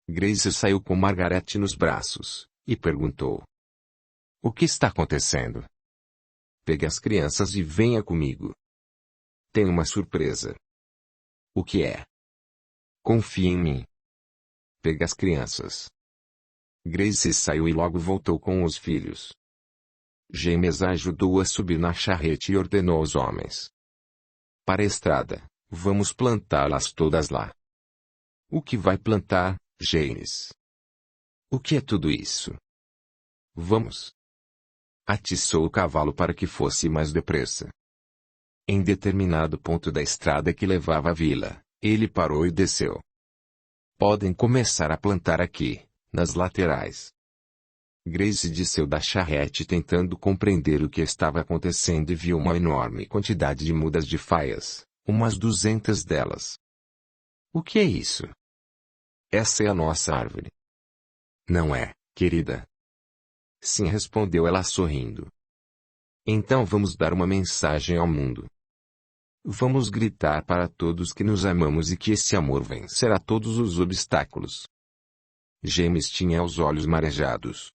Grace saiu com Margaret nos braços, e perguntou: "O que está acontecendo?" "Pegue as crianças e venha comigo. Tenho uma surpresa." "O que é?" "Confie em mim." "Pegue as crianças." Grace saiu e logo voltou com os filhos. James a ajudou a subir na charrete e ordenou aos homens: "Para a estrada, vamos plantá-las todas lá." "O que vai plantar, James?" "O que é tudo isso?" "Vamos." Atiçou o cavalo para que fosse mais depressa. Em determinado ponto da estrada que levava à vila, ele parou e desceu. "Podem começar a plantar aqui, nas laterais." Grace desceu da charrete tentando compreender o que estava acontecendo e viu uma enorme quantidade de mudas de faias, umas 200 delas. "O que é isso?" "Essa é a nossa árvore." "Não é, querida?" "Sim", respondeu ela sorrindo. "Então vamos dar uma mensagem ao mundo. Vamos gritar para todos que nos amamos e que esse amor vencerá todos os obstáculos." James tinha os olhos marejados.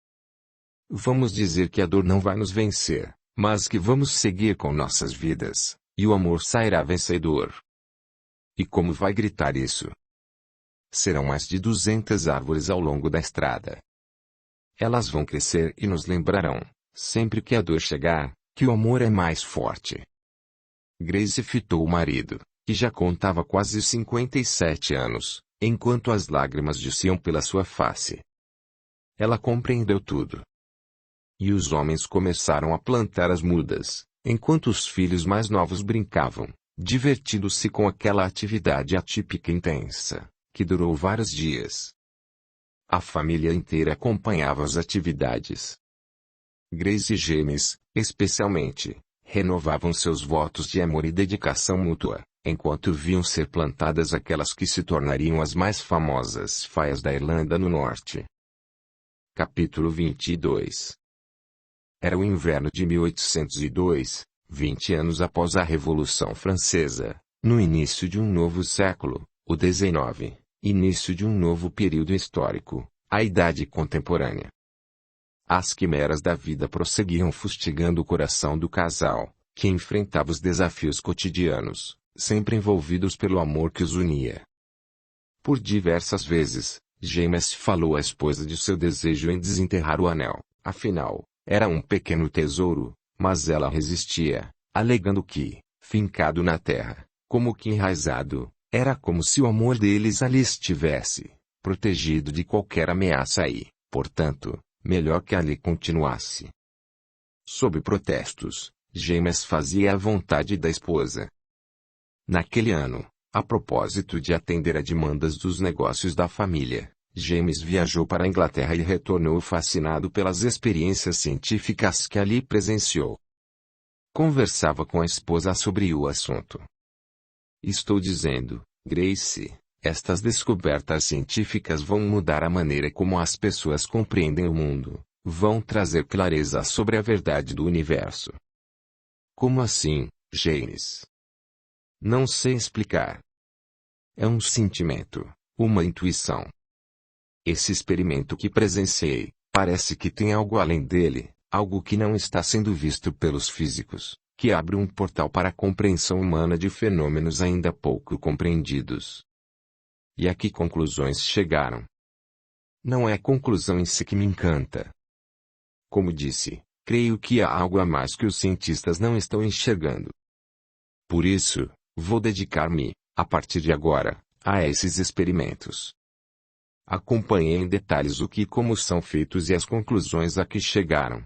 "Vamos dizer que a dor não vai nos vencer, mas que vamos seguir com nossas vidas, e o amor sairá vencedor." "E como vai gritar isso?" "Serão mais de 200 árvores ao longo da estrada. Elas vão crescer e nos lembrarão, sempre que a dor chegar, que o amor é mais forte." Grace fitou o marido, que já contava quase 57 anos, enquanto as lágrimas desciam pela sua face. Ela compreendeu tudo. E os homens começaram a plantar as mudas, enquanto os filhos mais novos brincavam, divertindo-se com aquela atividade atípica e intensa, que durou vários dias. A família inteira acompanhava as atividades. Grace e James, especialmente, renovavam seus votos de amor e dedicação mútua, enquanto viam ser plantadas aquelas que se tornariam as mais famosas faias da Irlanda do Norte. Capítulo 22. Era o inverno de 1802, 20 anos após a Revolução Francesa, no início de um novo século, o XIX, início de um novo período histórico, a Idade Contemporânea. As quimeras da vida prosseguiam fustigando o coração do casal, que enfrentava os desafios cotidianos, sempre envolvidos pelo amor que os unia. Por diversas vezes, James falou à esposa de seu desejo em desenterrar o anel, afinal, era um pequeno tesouro, mas ela resistia, alegando que, fincado na terra, como que enraizado, era como se o amor deles ali estivesse, protegido de qualquer ameaça e, portanto, melhor que ali continuasse. Sob protestos, James fazia a vontade da esposa. Naquele ano, a propósito de atender a demandas dos negócios da família, James viajou para a Inglaterra e retornou fascinado pelas experiências científicas que ali presenciou. Conversava com a esposa sobre o assunto. "Estou dizendo, Grace, estas descobertas científicas vão mudar a maneira como as pessoas compreendem o mundo, vão trazer clareza sobre a verdade do universo." "Como assim, James?" "Não sei explicar. É um sentimento, uma intuição. Esse experimento que presenciei, parece que tem algo além dele, algo que não está sendo visto pelos físicos, que abre um portal para a compreensão humana de fenômenos ainda pouco compreendidos." "E a que conclusões chegaram?" "Não é a conclusão em si que me encanta. Como disse, creio que há algo a mais que os cientistas não estão enxergando. Por isso, vou dedicar-me, a partir de agora, a esses experimentos. Acompanhei em detalhes o que e como são feitos e as conclusões a que chegaram.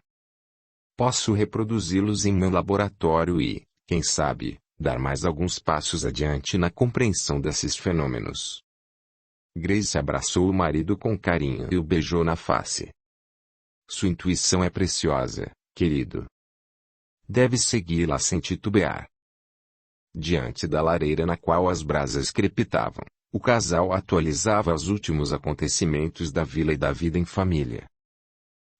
Posso reproduzi-los em meu laboratório e, quem sabe, dar mais alguns passos adiante na compreensão desses fenômenos." Grace abraçou o marido com carinho e o beijou na face. "Sua intuição é preciosa, querido. Deve segui-la sem titubear." Diante da lareira na qual as brasas crepitavam, o casal atualizava os últimos acontecimentos da vila e da vida em família.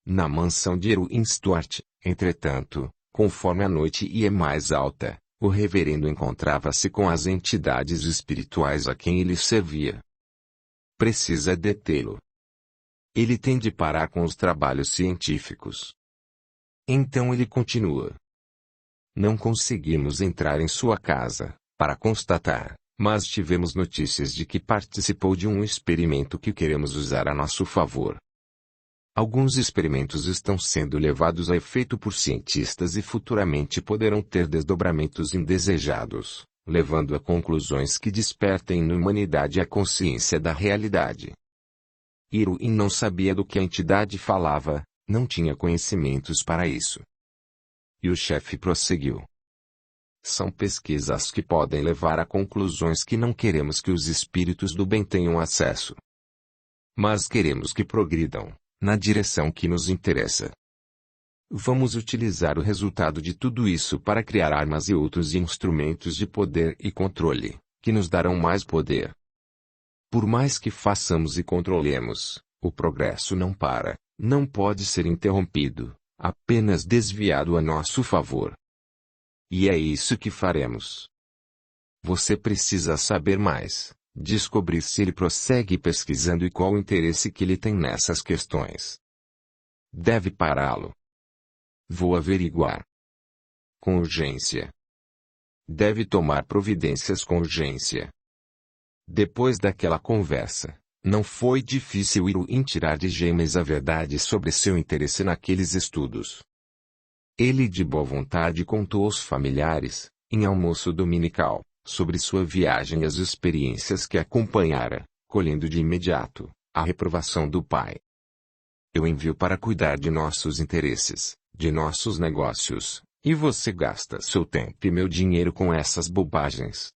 Na mansão de Erwin Stuart, entretanto, conforme a noite ia mais alta, o reverendo encontrava-se com as entidades espirituais a quem ele servia. Precisa detê-lo. Ele tem de parar com os trabalhos científicos. Então ele continua. Não conseguimos entrar em sua casa, para constatar, mas tivemos notícias de que participou de um experimento que queremos usar a nosso favor. Alguns experimentos estão sendo levados a efeito por cientistas e futuramente poderão ter desdobramentos indesejados, levando a conclusões que despertem na humanidade a consciência da realidade. Irwin não sabia do que a entidade falava, não tinha conhecimentos para isso. E o chefe prosseguiu. São pesquisas que podem levar a conclusões que não queremos que os espíritos do bem tenham acesso. Mas queremos que progridam na direção que nos interessa. Vamos utilizar o resultado de tudo isso para criar armas e outros instrumentos de poder e controle, que nos darão mais poder. Por mais que façamos e controlemos, o progresso não para, não pode ser interrompido, apenas desviado a nosso favor. E é isso que faremos. Você precisa saber mais. Descobrir se ele prossegue pesquisando e qual o interesse que ele tem nessas questões. Deve pará-lo. Vou averiguar. Com urgência. Deve tomar providências com urgência. Depois daquela conversa, não foi difícil Irwin tirar de James a verdade sobre seu interesse naqueles estudos. Ele de boa vontade contou aos familiares, em almoço dominical, sobre sua viagem e as experiências que acompanhara, colhendo de imediato a reprovação do pai. Eu envio para cuidar de nossos interesses, de nossos negócios, e você gasta seu tempo e meu dinheiro com essas bobagens.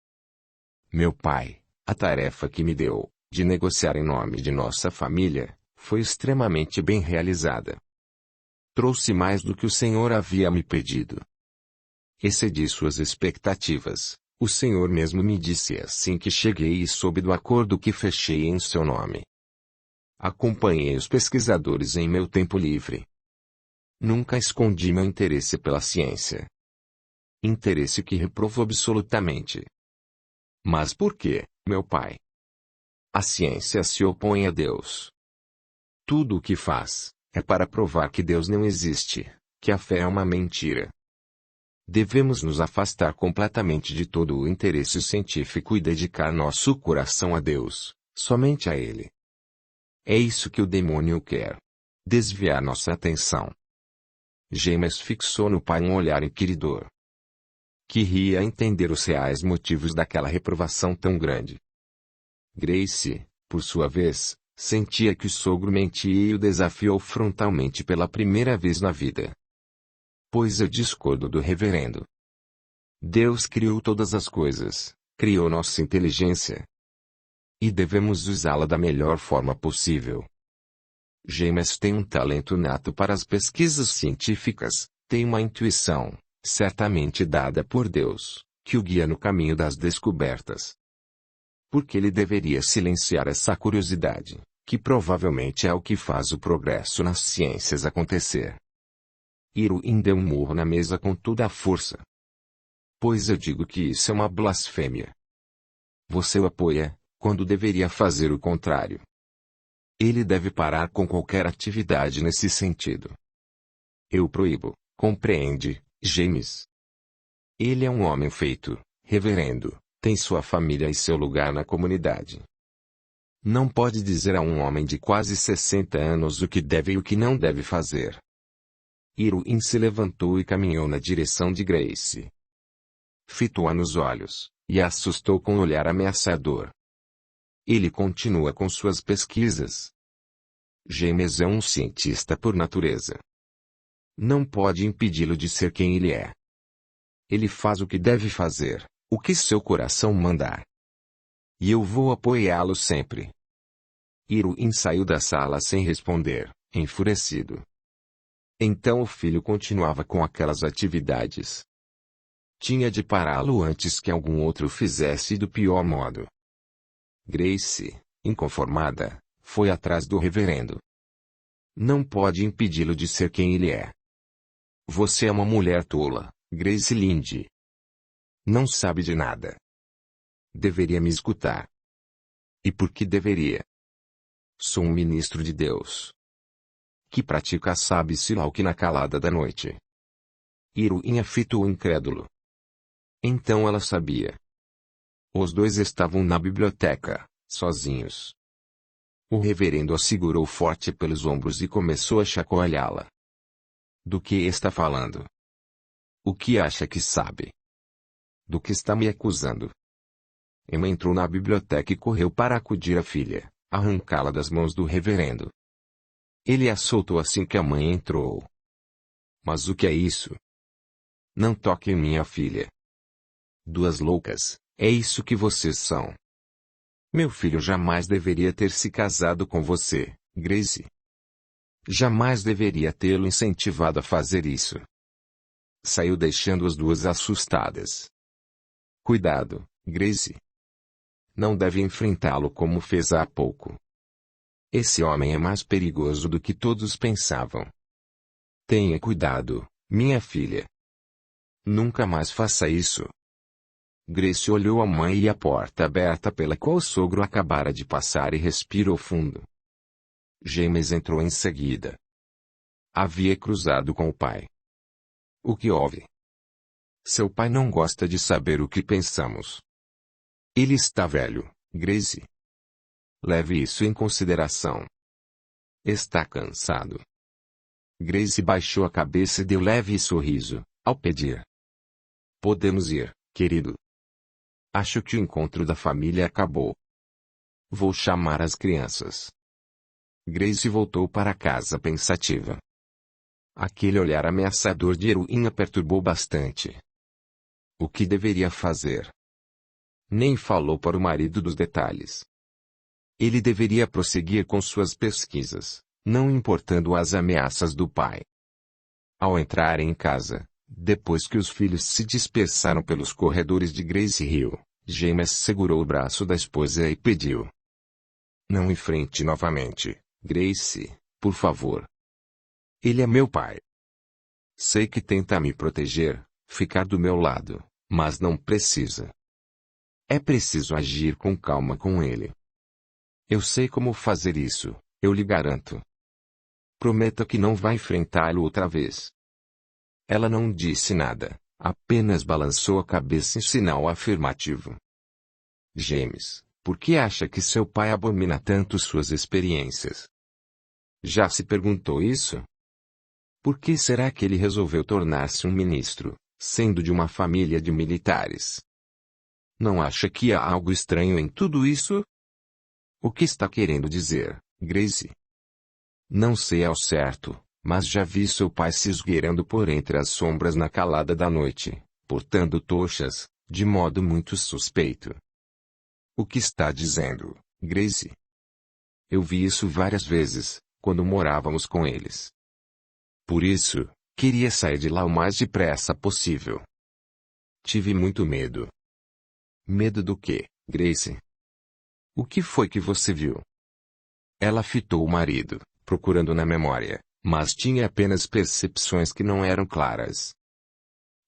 Meu pai, a tarefa que me deu, de negociar em nome de nossa família, foi extremamente bem realizada. Trouxe mais do que o Senhor havia me pedido. Excedi suas expectativas. O Senhor mesmo me disse assim que cheguei e soube do acordo que fechei em seu nome. Acompanhei os pesquisadores em meu tempo livre. Nunca escondi meu interesse pela ciência. Interesse que reprovo absolutamente. Mas por quê, meu pai? A ciência se opõe a Deus. Tudo o que faz, é para provar que Deus não existe, que a fé é uma mentira. Devemos nos afastar completamente de todo o interesse científico e dedicar nosso coração a Deus, somente a Ele. É isso que o demônio quer. Desviar nossa atenção. James fixou no pai um olhar inquiridor. Queria entender os reais motivos daquela reprovação tão grande. Grace, por sua vez, sentia que o sogro mentia e o desafiou frontalmente pela primeira vez na vida. Pois eu discordo do reverendo. Deus criou todas as coisas, criou nossa inteligência. E devemos usá-la da melhor forma possível. James tem um talento nato para as pesquisas científicas, tem uma intuição, certamente dada por Deus, que o guia no caminho das descobertas. Por que ele deveria silenciar essa curiosidade, que provavelmente é o que faz o progresso nas ciências acontecer? Irwin deu um murro na mesa com toda a força. Pois eu digo que isso é uma blasfêmia. Você o apoia, quando deveria fazer o contrário. Ele deve parar com qualquer atividade nesse sentido. Eu proíbo, compreende, James? Ele é um homem feito, reverendo, tem sua família e seu lugar na comunidade. Não pode dizer a um homem de quase 60 anos o que deve e o que não deve fazer. Irwin se levantou e caminhou na direção de Grace. Fitou-a nos olhos, e a assustou com um olhar ameaçador. Ele continua com suas pesquisas. James é um cientista por natureza. Não pode impedi-lo de ser quem ele é. Ele faz o que deve fazer, o que seu coração mandar. E eu vou apoiá-lo sempre. Irwin saiu da sala sem responder, enfurecido. Então o filho continuava com aquelas atividades. Tinha de pará-lo antes que algum outro fizesse do pior modo. Grace, inconformada, foi atrás do reverendo. Não pode impedi-lo de ser quem ele é. Você é uma mulher tola, Grace Linde. Não sabe de nada. Deveria me escutar. E por que deveria? Sou um ministro de Deus, que pratica sabe-se lá o que na calada da noite. Iruinha fitou incrédulo. Então ela sabia. Os dois estavam na biblioteca, sozinhos. O reverendo a segurou forte pelos ombros e começou a chacoalhá-la. Do que está falando? O que acha que sabe? Do que está me acusando? Emma entrou na biblioteca e correu para acudir a filha, arrancá-la das mãos do reverendo. Ele a soltou assim que a mãe entrou. Mas o que é isso? Não toque em minha filha. Duas loucas, é isso que vocês são. Meu filho jamais deveria ter se casado com você, Grace. Jamais deveria tê-lo incentivado a fazer isso. Saiu deixando as duas assustadas. Cuidado, Grace. Não deve enfrentá-lo como fez há pouco. Esse homem é mais perigoso do que todos pensavam. Tenha cuidado, minha filha. Nunca mais faça isso. Grace olhou a mãe e a porta aberta pela qual o sogro acabara de passar e respirou fundo. James entrou em seguida. Havia cruzado com o pai. O que houve? Seu pai não gosta de saber o que pensamos. Ele está velho, Grace. Leve isso em consideração. Está cansado. Grace baixou a cabeça e deu leve sorriso, ao pedir. Podemos ir, querido. Acho que o encontro da família acabou. Vou chamar as crianças. Grace voltou para casa pensativa. Aquele olhar ameaçador de Iruinha perturbou bastante. O que deveria fazer? Nem falou para o marido dos detalhes. Ele deveria prosseguir com suas pesquisas, não importando as ameaças do pai. Ao entrar em casa, depois que os filhos se dispersaram pelos corredores de Grace Hill, James segurou o braço da esposa e pediu. Não enfrente novamente, Grace, por favor. Ele é meu pai. Sei que tenta me proteger, ficar do meu lado, mas não precisa. É preciso agir com calma com ele. Eu sei como fazer isso, eu lhe garanto. Prometa que não vai enfrentá-lo outra vez. Ela não disse nada, apenas balançou a cabeça em sinal afirmativo. James, por que acha que seu pai abomina tanto suas experiências? Já se perguntou isso? Por que será que ele resolveu tornar-se um ministro, sendo de uma família de militares? Não acha que há algo estranho em tudo isso? O que está querendo dizer, Grace? Não sei ao certo, mas já vi seu pai se esgueirando por entre as sombras na calada da noite, portando tochas, de modo muito suspeito. O que está dizendo, Grace? Eu vi isso várias vezes, quando morávamos com eles. Por isso, queria sair de lá o mais depressa possível. Tive muito medo. Medo do quê, Grace? O que foi que você viu? Ela fitou o marido, procurando na memória, mas tinha apenas percepções que não eram claras.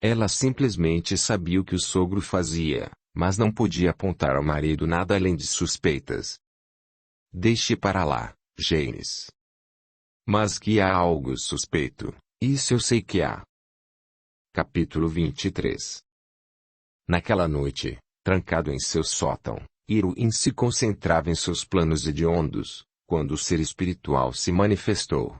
Ela simplesmente sabia o que o sogro fazia, mas não podia apontar ao marido nada além de suspeitas. Deixe para lá, James. Mas que há algo suspeito, isso eu sei que há. Capítulo 23. Naquela noite, trancado em seu sótão, Iruin se concentrava em seus planos hediondos, quando o ser espiritual se manifestou.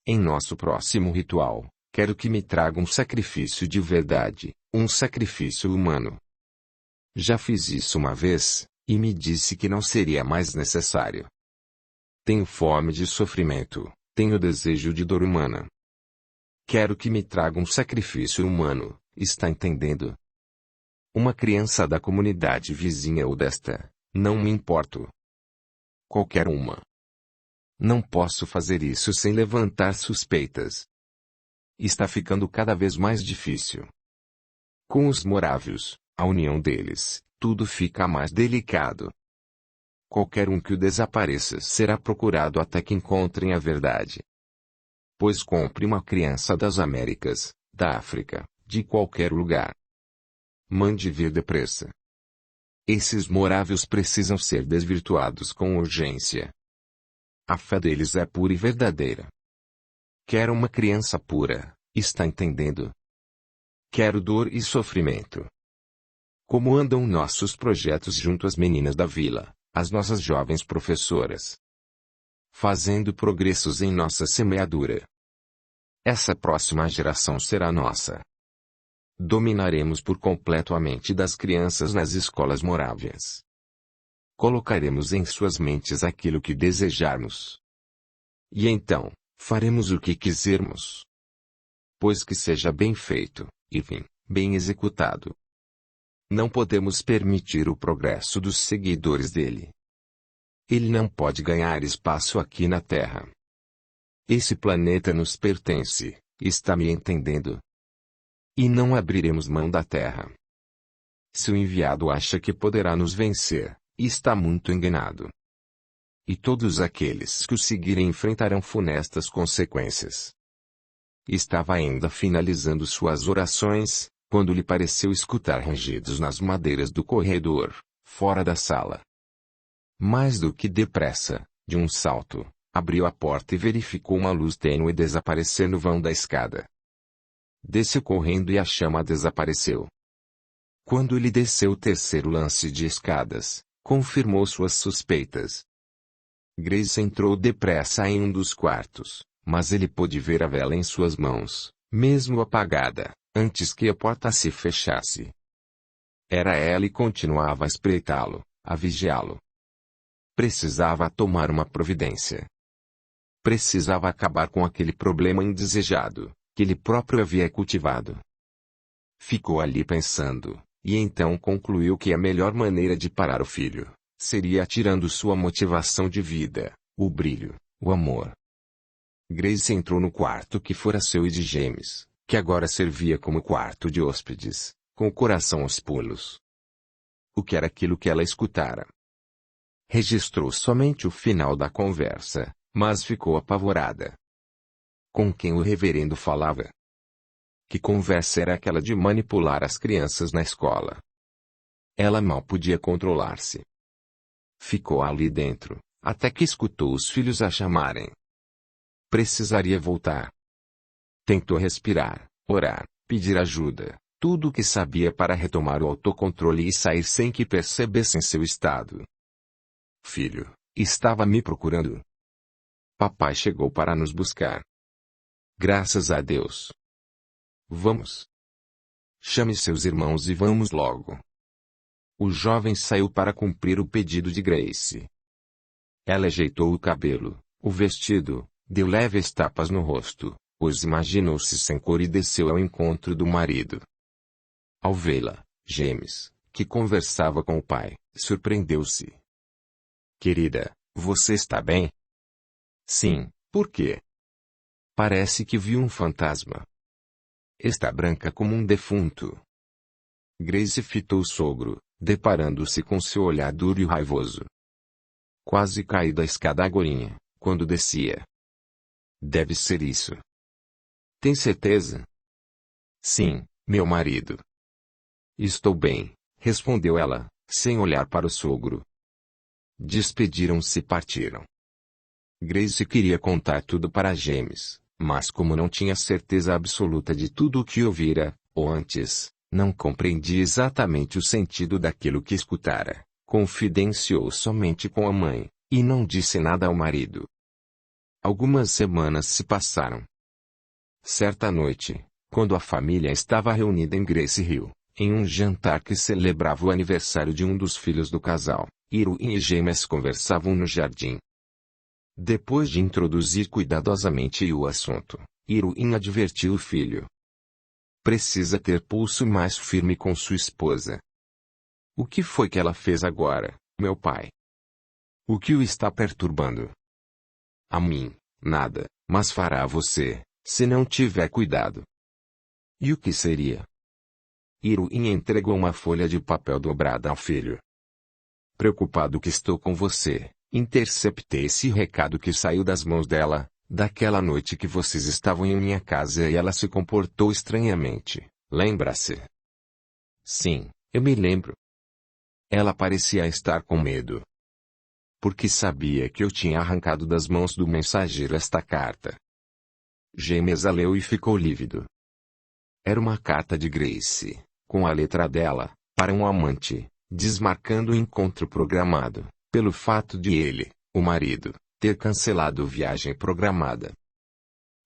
Em nosso próximo ritual, quero que me traga um sacrifício de verdade, um sacrifício humano. Já fiz isso uma vez, e me disse que não seria mais necessário. Tenho fome de sofrimento, tenho desejo de dor humana. Quero que me traga um sacrifício humano, está entendendo? Uma criança da comunidade vizinha ou desta, não me importo. Qualquer uma. Não posso fazer isso sem levantar suspeitas. Está ficando cada vez mais difícil. Com os morávios, a união deles, tudo fica mais delicado. Qualquer um que o desapareça será procurado até que encontrem a verdade. Pois compre uma criança das Américas, da África, de qualquer lugar. Mande vir depressa. Esses morávios precisam ser desvirtuados com urgência. A fé deles é pura e verdadeira. Quero uma criança pura, está entendendo? Quero dor e sofrimento. Como andam nossos projetos junto às meninas da vila, as nossas jovens professoras? Fazendo progressos em nossa semeadura. Essa próxima geração será nossa. Dominaremos por completo a mente das crianças nas escolas morávias. Colocaremos em suas mentes aquilo que desejarmos. E então, faremos o que quisermos. Pois que seja bem feito, e bem executado. Não podemos permitir o progresso dos seguidores dele. Ele não pode ganhar espaço aqui na Terra. Esse planeta nos pertence, está me entendendo? E não abriremos mão da Terra. Se o enviado acha que poderá nos vencer, está muito enganado. E todos aqueles que o seguirem enfrentarão funestas consequências. Estava ainda finalizando suas orações, quando lhe pareceu escutar rangidos nas madeiras do corredor, fora da sala. Mais do que depressa, de um salto, abriu a porta e verificou uma luz tênue desaparecer no vão da escada. Desceu correndo e a chama desapareceu. Quando ele desceu o terceiro lance de escadas, confirmou suas suspeitas. Grace entrou depressa em um dos quartos, mas ele pôde ver a vela em suas mãos, mesmo apagada, antes que a porta se fechasse. Era ela e continuava a espreitá-lo, a vigiá-lo. Precisava tomar uma providência. Precisava acabar com aquele problema indesejado, que ele próprio havia cultivado. Ficou ali pensando, e então concluiu que a melhor maneira de parar o filho, seria tirando sua motivação de vida, o brilho, o amor. Grace entrou no quarto que fora seu e de James, que agora servia como quarto de hóspedes, com o coração aos pulos. O que era aquilo que ela escutara? Registrou somente o final da conversa, mas ficou apavorada. Com quem o reverendo falava? Que conversa era aquela de manipular as crianças na escola? Ela mal podia controlar-se. Ficou ali dentro, até que escutou os filhos a chamarem. Precisaria voltar. Tentou respirar, orar, pedir ajuda, tudo o que sabia para retomar o autocontrole e sair sem que percebessem seu estado. Filho, estava me procurando. Papai chegou para nos buscar. Graças a Deus. Vamos. Chame seus irmãos e vamos logo. O jovem saiu para cumprir o pedido de Grace. Ela ajeitou o cabelo, o vestido, deu leves tapas no rosto, pois imaginou-se sem cor e desceu ao encontro do marido. Ao vê-la, James, que conversava com o pai, surpreendeu-se. Querida, você está bem? Sim, por quê? Parece que viu um fantasma. Está branca como um defunto. Grace fitou o sogro, deparando-se com seu olhar duro e raivoso. Quase caí da escada agorinha, quando descia. Deve ser isso. Tem certeza? Sim, meu marido. Estou bem, respondeu ela, sem olhar para o sogro. Despediram-se e partiram. Grace queria contar tudo para James, mas como não tinha certeza absoluta de tudo o que ouvira, ou antes, não compreendia exatamente o sentido daquilo que escutara, confidenciou somente com a mãe, e não disse nada ao marido. Algumas semanas se passaram. Certa noite, quando a família estava reunida em Grace Hill, em um jantar que celebrava o aniversário de um dos filhos do casal, Irwin e James conversavam no jardim. Depois de introduzir cuidadosamente o assunto, Irwin advertiu o filho. Precisa ter pulso mais firme com sua esposa. O que foi que ela fez agora, meu pai? O que o está perturbando? A mim, nada, mas fará a você, se não tiver cuidado. E o que seria? Irwin entregou uma folha de papel dobrada ao filho. Preocupado que estou com você, interceptei esse recado que saiu das mãos dela, daquela noite que vocês estavam em minha casa e ela se comportou estranhamente, lembra-se? Sim, eu me lembro. Ela parecia estar com medo. porque sabia que eu tinha arrancado das mãos do mensageiro esta carta. James a leu e ficou lívido. Era uma carta de Grace, com a letra dela, para um amante, desmarcando o encontro programado, pelo fato de ele, o marido, ter cancelado a viagem programada.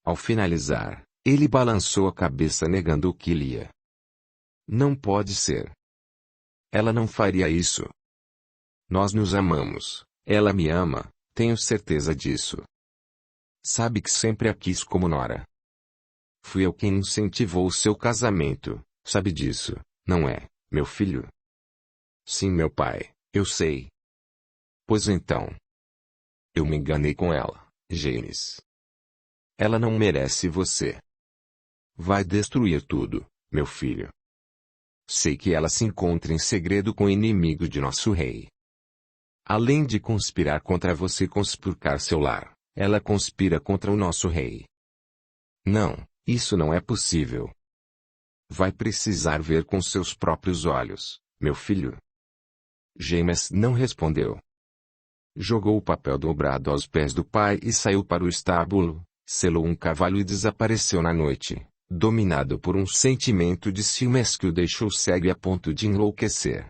Ao finalizar, ele balançou a cabeça negando o que lia. Não pode ser. Ela não faria isso. Nós nos amamos, ela me ama, tenho certeza disso. Sabe que sempre a quis como nora. Fui eu quem incentivou o seu casamento, sabe disso, não é, meu filho? Sim, meu pai, eu sei. Pois então. Eu me enganei com ela, James. Ela não merece você. Vai destruir tudo, meu filho. Sei que ela se encontra em segredo com o inimigo de nosso rei. Além de conspirar contra você e conspurcar seu lar, ela conspira contra o nosso rei. Não, isso não é possível. Vai precisar ver com seus próprios olhos, meu filho. James não respondeu. Jogou o papel dobrado aos pés do pai e saiu para o estábulo, selou um cavalo e desapareceu na noite, dominado por um sentimento de ciúmes que o deixou cego a ponto de enlouquecer.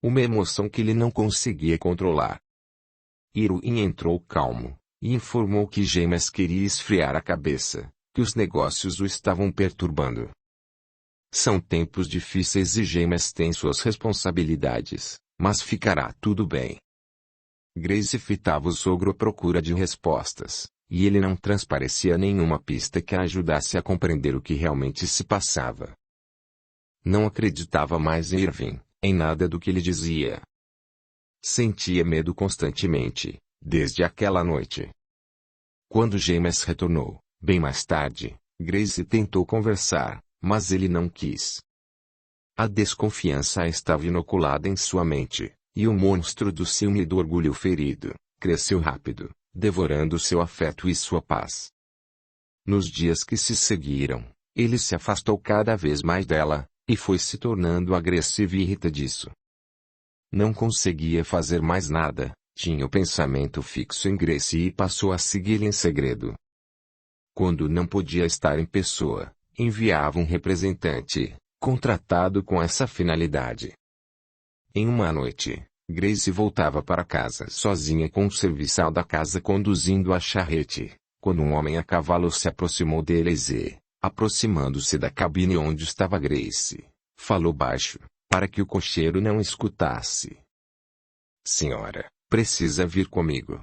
Uma emoção que ele não conseguia controlar. Irwin entrou calmo, e informou que James queria esfriar a cabeça, que os negócios o estavam perturbando. São tempos difíceis e James tem suas responsabilidades, mas ficará tudo bem. Grace fitava o sogro à procura de respostas, e ele não transparecia nenhuma pista que a ajudasse a compreender o que realmente se passava. Não acreditava mais em Irving, em nada do que ele dizia. Sentia medo constantemente, desde aquela noite. Quando James retornou, bem mais tarde, Grace tentou conversar, mas ele não quis. A desconfiança estava inoculada em sua mente, e o monstro do ciúme e do orgulho ferido, cresceu rápido, devorando seu afeto e sua paz. Nos dias que se seguiram, ele se afastou cada vez mais dela, e foi se tornando agressivo e irritadiço. Não conseguia fazer mais nada, tinha o pensamento fixo em Grace e passou a segui-la em segredo. Quando não podia estar em pessoa, enviava um representante, contratado com essa finalidade. Em uma noite, Grace voltava para casa sozinha com o serviçal da casa conduzindo a charrete, quando um homem a cavalo se aproximou deles e, aproximando-se da cabine onde estava Grace, falou baixo, para que o cocheiro não escutasse. Senhora, precisa vir comigo.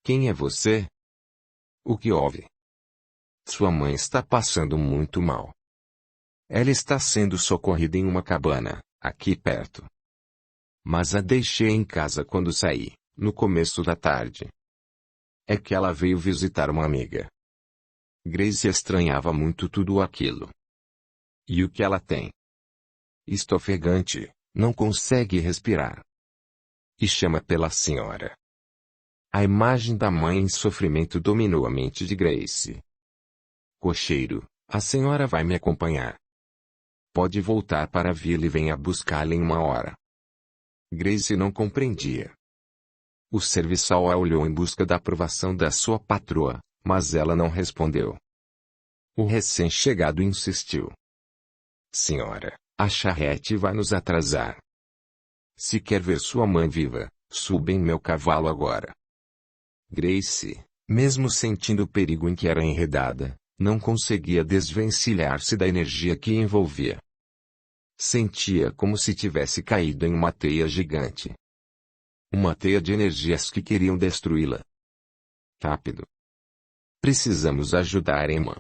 Quem é você? O que houve? Sua mãe está passando muito mal. Ela está sendo socorrida em uma cabana, aqui perto. Mas a deixei em casa quando saí, no começo da tarde. É que ela veio visitar uma amiga. Grace estranhava muito tudo aquilo. E o que ela tem? Está ofegante, não consegue respirar. E chama pela senhora. A imagem da mãe em sofrimento dominou a mente de Grace. Cocheiro, a senhora vai me acompanhar. Pode voltar para a vila e venha buscá-la em uma hora. Grace não compreendia. O serviçal a olhou em busca da aprovação da sua patroa, mas ela não respondeu. O recém-chegado insistiu. Senhora, a charrete vai nos atrasar. Se quer ver sua mãe viva, suba em meu cavalo agora. Grace, mesmo sentindo o perigo em que era enredada, não conseguia desvencilhar-se da energia que a envolvia. Sentia como se tivesse caído em uma teia gigante. Uma teia de energias que queriam destruí-la. Rápido. Precisamos ajudar Emma.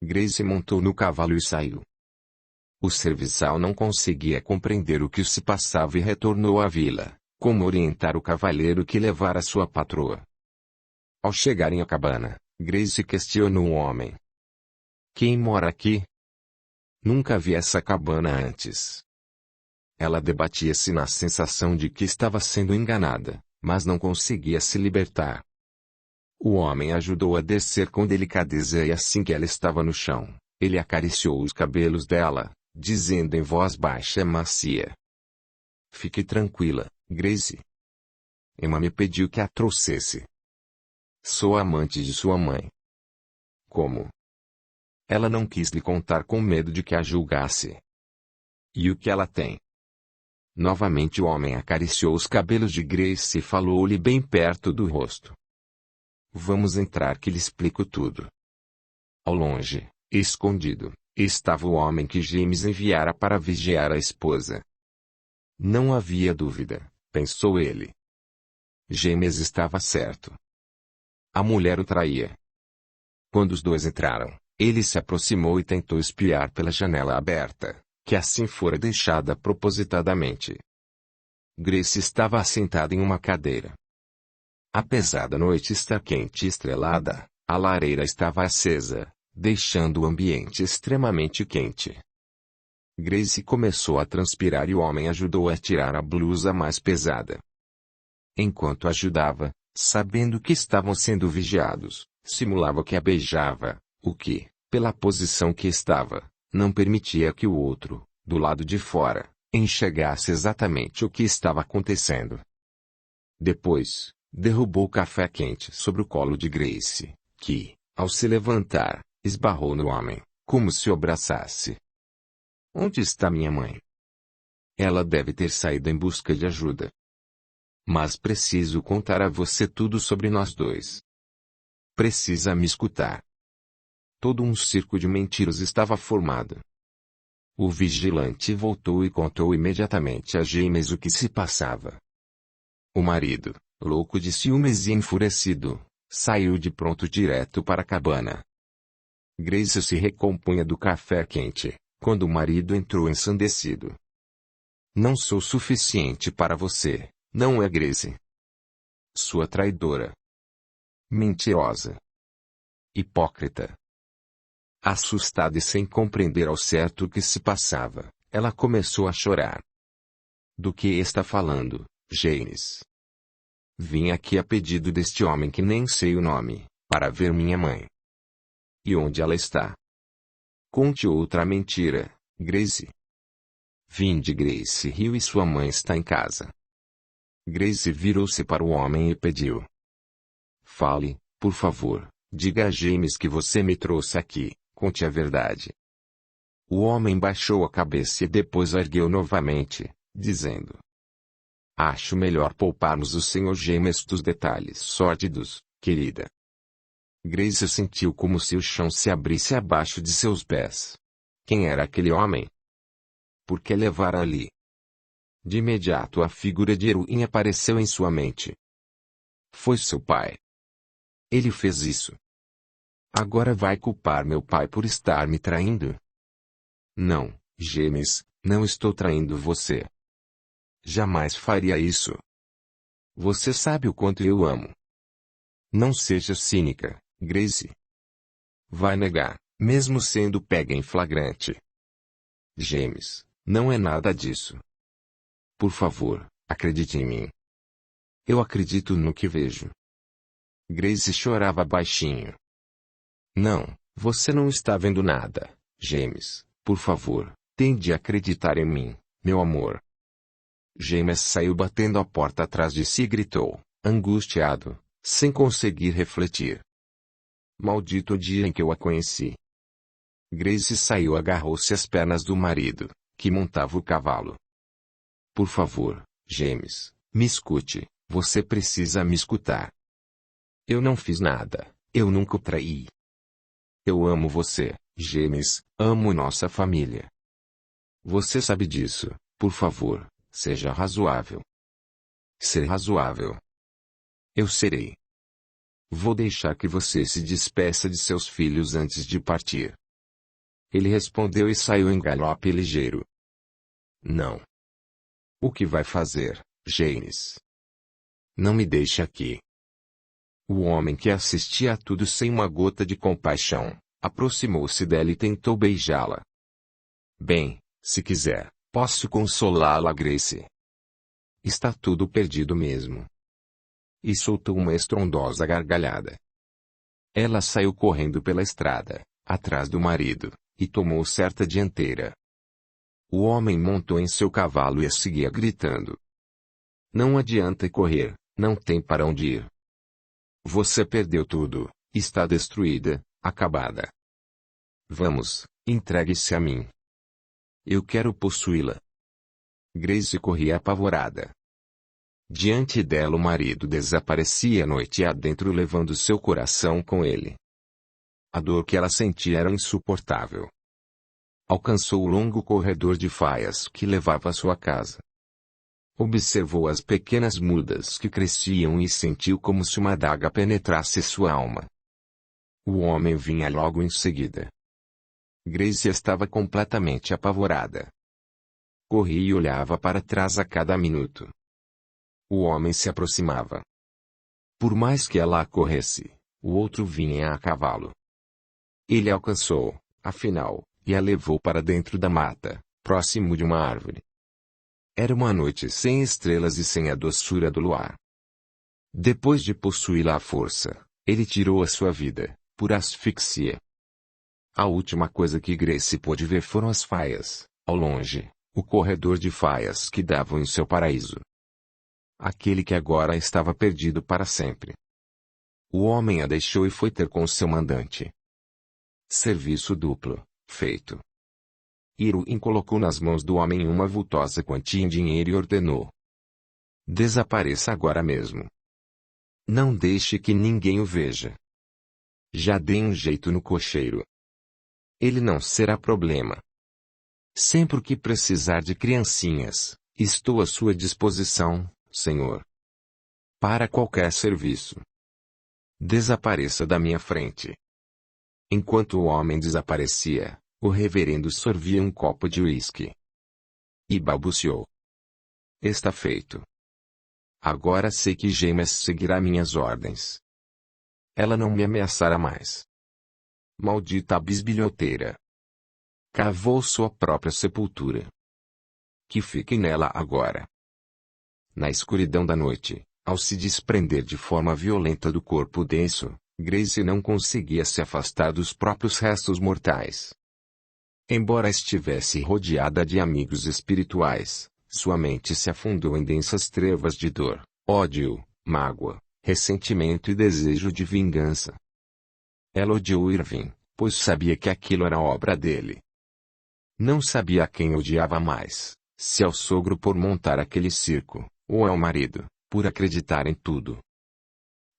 Grace montou no cavalo e saiu. O serviçal não conseguia compreender o que se passava e retornou à vila, como orientar o cavaleiro que levara sua patroa. Ao chegarem à cabana, Grace questionou o homem. Quem mora aqui? Nunca vi essa cabana antes. Ela debatia-se na sensação de que estava sendo enganada, mas não conseguia se libertar. O homem ajudou a descer com delicadeza e assim que ela estava no chão, ele acariciou os cabelos dela, dizendo em voz baixa e macia. Fique tranquila, Grace. Emma me pediu que a trouxesse. Sou amante de sua mãe. Como? Ela não quis lhe contar com medo de que a julgasse. E o que ela tem? Novamente o homem acariciou os cabelos de Grace e falou-lhe bem perto do rosto. Vamos entrar que lhe explico tudo. Ao longe, escondido, estava o homem que James enviara para vigiar a esposa. Não havia dúvida, pensou ele. James estava certo. A mulher o traía. Quando os dois entraram, ele se aproximou e tentou espiar pela janela aberta, que assim fora deixada propositadamente. Grace estava assentada em uma cadeira. Apesar da noite estar quente e estrelada, a lareira estava acesa, deixando o ambiente extremamente quente. Grace começou a transpirar e o homem ajudou a tirar a blusa mais pesada. Enquanto ajudava, sabendo que estavam sendo vigiados, simulava que a beijava, o que, pela posição que estava, não permitia que o outro, do lado de fora, enxergasse exatamente o que estava acontecendo. Depois, derrubou o café quente sobre o colo de Grace, que, ao se levantar, esbarrou no homem, como se o abraçasse. Onde está minha mãe? Ela deve ter saído em busca de ajuda. Mas preciso contar a você tudo sobre nós dois. Precisa me escutar. Todo um circo de mentiras estava formado. O vigilante voltou e contou imediatamente a James o que se passava. O marido, louco de ciúmes e enfurecido, saiu de pronto direto para a cabana. Grace se recompunha do café quente, quando o marido entrou ensandecido. Não sou suficiente para você, não é, Grace? Sua traidora. Mentirosa. Hipócrita. Assustada e sem compreender ao certo o que se passava, ela começou a chorar. Do que está falando, James? Vim aqui a pedido deste homem que nem sei o nome, para ver minha mãe. E onde ela está? Conte outra mentira, Grace. Vinde. Grace riu e sua mãe está em casa. Grace virou-se para o homem e pediu. Fale, por favor, diga a James que você me trouxe aqui, conte a verdade. O homem baixou a cabeça e depois a ergueu novamente, dizendo. Acho melhor pouparmos o Sr. James dos detalhes sórdidos, querida. Grace sentiu como se o chão se abrisse abaixo de seus pés. Quem era aquele homem? Por que levara ali? De imediato a figura de Erwin apareceu em sua mente. Foi seu pai. Ele fez isso. Agora vai culpar meu pai por estar me traindo? Não, James, não estou traindo você. Jamais faria isso. Você sabe o quanto eu amo. Não seja cínica, Grace. Vai negar, mesmo sendo pega em flagrante. James, não é nada disso. Por favor, acredite em mim. Eu acredito no que vejo. Grace chorava baixinho. Não, você não está vendo nada, James. Por favor, tende a acreditar em mim, meu amor. James saiu batendo a porta atrás de si e gritou, angustiado, sem conseguir refletir. Maldito o dia em que eu a conheci. Grace saiu e agarrou-se às pernas do marido, que montava o cavalo. Por favor, James, me escute, você precisa me escutar. Eu não fiz nada, eu nunca o traí. Eu amo você, James, amo nossa família. Você sabe disso, por favor, seja razoável. Ser razoável. Eu serei. Vou deixar que você se despeça de seus filhos antes de partir. Ele respondeu e saiu em galope ligeiro. Não. O que vai fazer, James? Não me deixe aqui. O homem que assistia a tudo sem uma gota de compaixão, aproximou-se dela e tentou beijá-la. Bem, se quiser, posso consolá-la, Grace. Está tudo perdido mesmo. E soltou uma estrondosa gargalhada. Ela saiu correndo pela estrada, atrás do marido, e tomou certa dianteira. O homem montou em seu cavalo e a seguia gritando. Não adianta correr, Não tem para onde ir. Você perdeu tudo, está destruída, acabada. Vamos, entregue-se a mim. Eu quero possuí-la. Grace corria apavorada. Diante dela o marido desaparecia noite adentro levando seu coração com ele. A dor que ela sentia era insuportável. Alcançou o longo corredor de faias que levava à sua casa. Observou as pequenas mudas que cresciam e sentiu como se uma adaga penetrasse sua alma. O homem vinha logo em seguida. Grace estava completamente apavorada. Corria e olhava para trás a cada minuto. O homem se aproximava. Por mais que ela corresse, o outro vinha a cavalo. Ele alcançou, afinal, e a levou para dentro da mata, próximo de uma árvore. Era uma noite sem estrelas e sem a doçura do luar. Depois de possuí-la à força, ele tirou a sua vida, por asfixia. A última coisa que Grace pôde ver foram as faias, ao longe, o corredor de faias que davam em seu paraíso. Aquele que agora estava perdido para sempre. O homem a deixou e foi ter com seu mandante. Serviço duplo, feito. Iruin colocou nas mãos do homem uma vultosa quantia em dinheiro e ordenou: desapareça agora mesmo. Não deixe que ninguém o veja. Já dei um jeito no cocheiro. Ele não será problema. Sempre que precisar de criancinhas, estou à sua disposição, senhor. Para qualquer serviço. Desapareça da minha frente. Enquanto o homem desaparecia, o reverendo sorvia um copo de uísque. E balbuciou: está feito. Agora sei que James seguirá minhas ordens. Ela não me ameaçará mais. Maldita bisbilhoteira. Cavou sua própria sepultura. Que fique nela agora. Na escuridão da noite, ao se desprender de forma violenta do corpo denso, Grace não conseguia se afastar dos próprios restos mortais. Embora estivesse rodeada de amigos espirituais, sua mente se afundou em densas trevas de dor, ódio, mágoa, ressentimento e desejo de vingança. Ela odiou Irving, pois sabia que aquilo era obra dele. Não sabia a quem odiava mais, se ao sogro por montar aquele circo, ou ao marido, por acreditar em tudo.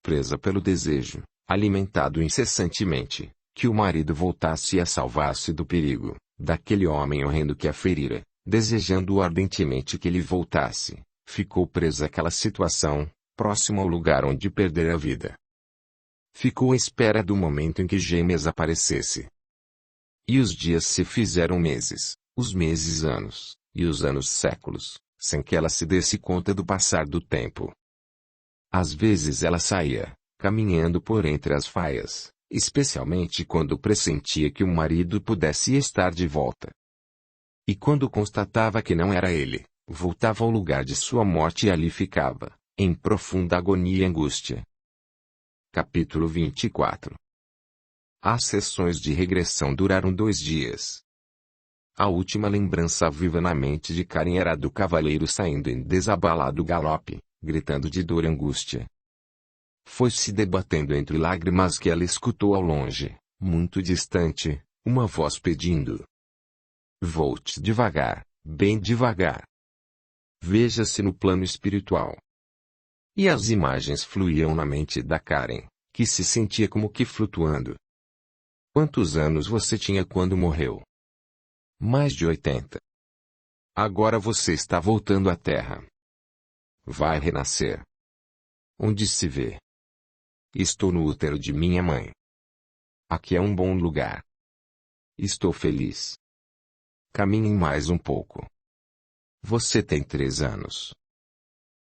Presa pelo desejo, alimentado incessantemente, que o marido voltasse e a salvasse do perigo, daquele homem horrendo que a ferira, desejando ardentemente que ele voltasse, ficou presa àquela situação, próximo ao lugar onde perdera a vida. Ficou à espera do momento em que James aparecesse. E os dias se fizeram meses, os meses anos, e os anos séculos, sem que ela se desse conta do passar do tempo. Às vezes ela saía, caminhando por entre as faias, especialmente quando pressentia que o marido pudesse estar de volta. E quando constatava que não era ele, voltava ao lugar de sua morte e ali ficava, em profunda agonia e angústia. Capítulo 24. As sessões de regressão duraram 2 dias. A última lembrança viva na mente de Karen era do cavaleiro saindo em desabalado galope, gritando de dor e angústia. Foi se debatendo entre lágrimas que ela escutou ao longe, muito distante, uma voz pedindo: volte devagar, bem devagar. Veja-se no plano espiritual. E as imagens fluíam na mente da Karen, que se sentia como que flutuando. Quantos anos você tinha quando morreu? Mais de 80. Agora você está voltando à Terra. Vai renascer. Onde se vê? Estou no útero de minha mãe. Aqui é um bom lugar. Estou feliz. Caminhem mais um pouco. Você tem 3 anos.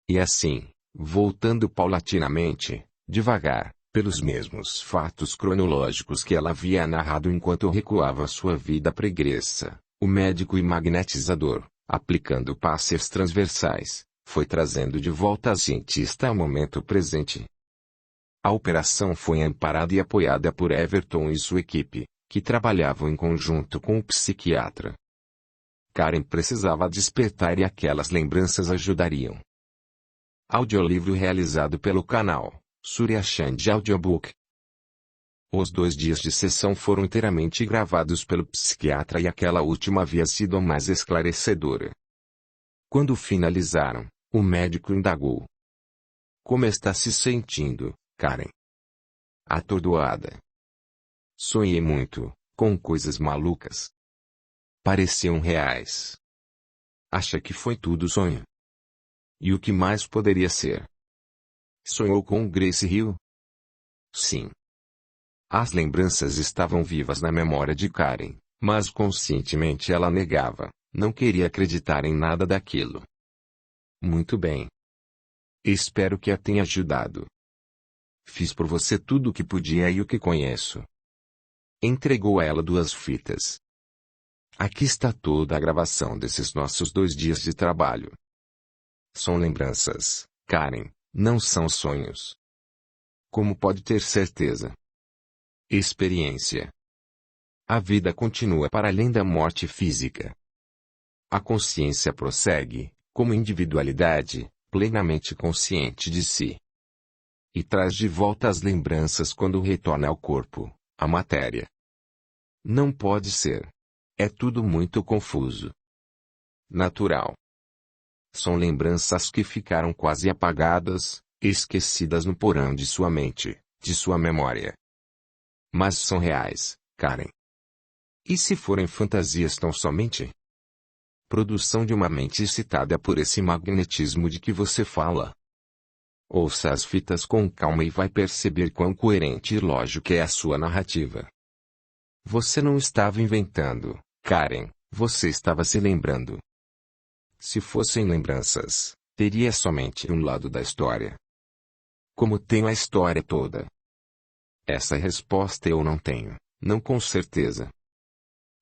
E assim, voltando paulatinamente, devagar, pelos mesmos fatos cronológicos que ela havia narrado enquanto recuava sua vida pregressa, o médico e magnetizador, aplicando passes transversais, foi trazendo de volta a cientista ao momento presente. A operação foi amparada e apoiada por Everton e sua equipe, que trabalhavam em conjunto com o psiquiatra. Karen precisava despertar e aquelas lembranças ajudariam. Audiolivro realizado pelo canal Surya Chand Audiobook. Os 2 dias de sessão foram inteiramente gravados pelo psiquiatra e aquela última havia sido a mais esclarecedora. Quando finalizaram, o médico indagou: "Como está se sentindo, Karen?" "Atordoada. Sonhei muito, com coisas malucas. Pareciam reais." "Acha que foi tudo sonho?" "E o que mais poderia ser?" "Sonhou com Grace Hill?" "Sim." As lembranças estavam vivas na memória de Karen, mas conscientemente ela negava, não queria acreditar em nada daquilo. "Muito bem. Espero que a tenha ajudado. Fiz por você tudo o que podia e o que conheço." Entregou a ela 2 fitas. "Aqui está toda a gravação desses nossos 2 dias de trabalho. São lembranças, Karen, não são sonhos. Como pode ter certeza? Experiência. A vida continua para além da morte física. A consciência prossegue, como individualidade, plenamente consciente de si. E traz de volta as lembranças quando retorna ao corpo, à matéria. Não pode ser. É tudo muito confuso. Natural. São lembranças que ficaram quase apagadas, esquecidas no porão de sua mente, de sua memória. Mas são reais, Karen. E se forem fantasias tão somente? Produção de uma mente excitada por esse magnetismo de que você fala. Ouça as fitas com calma e vai perceber quão coerente e lógica é a sua narrativa. Você não estava inventando, Karen, você estava se lembrando. Se fossem lembranças, teria somente um lado da história. Como tenho a história toda? Essa resposta eu não tenho, não com certeza.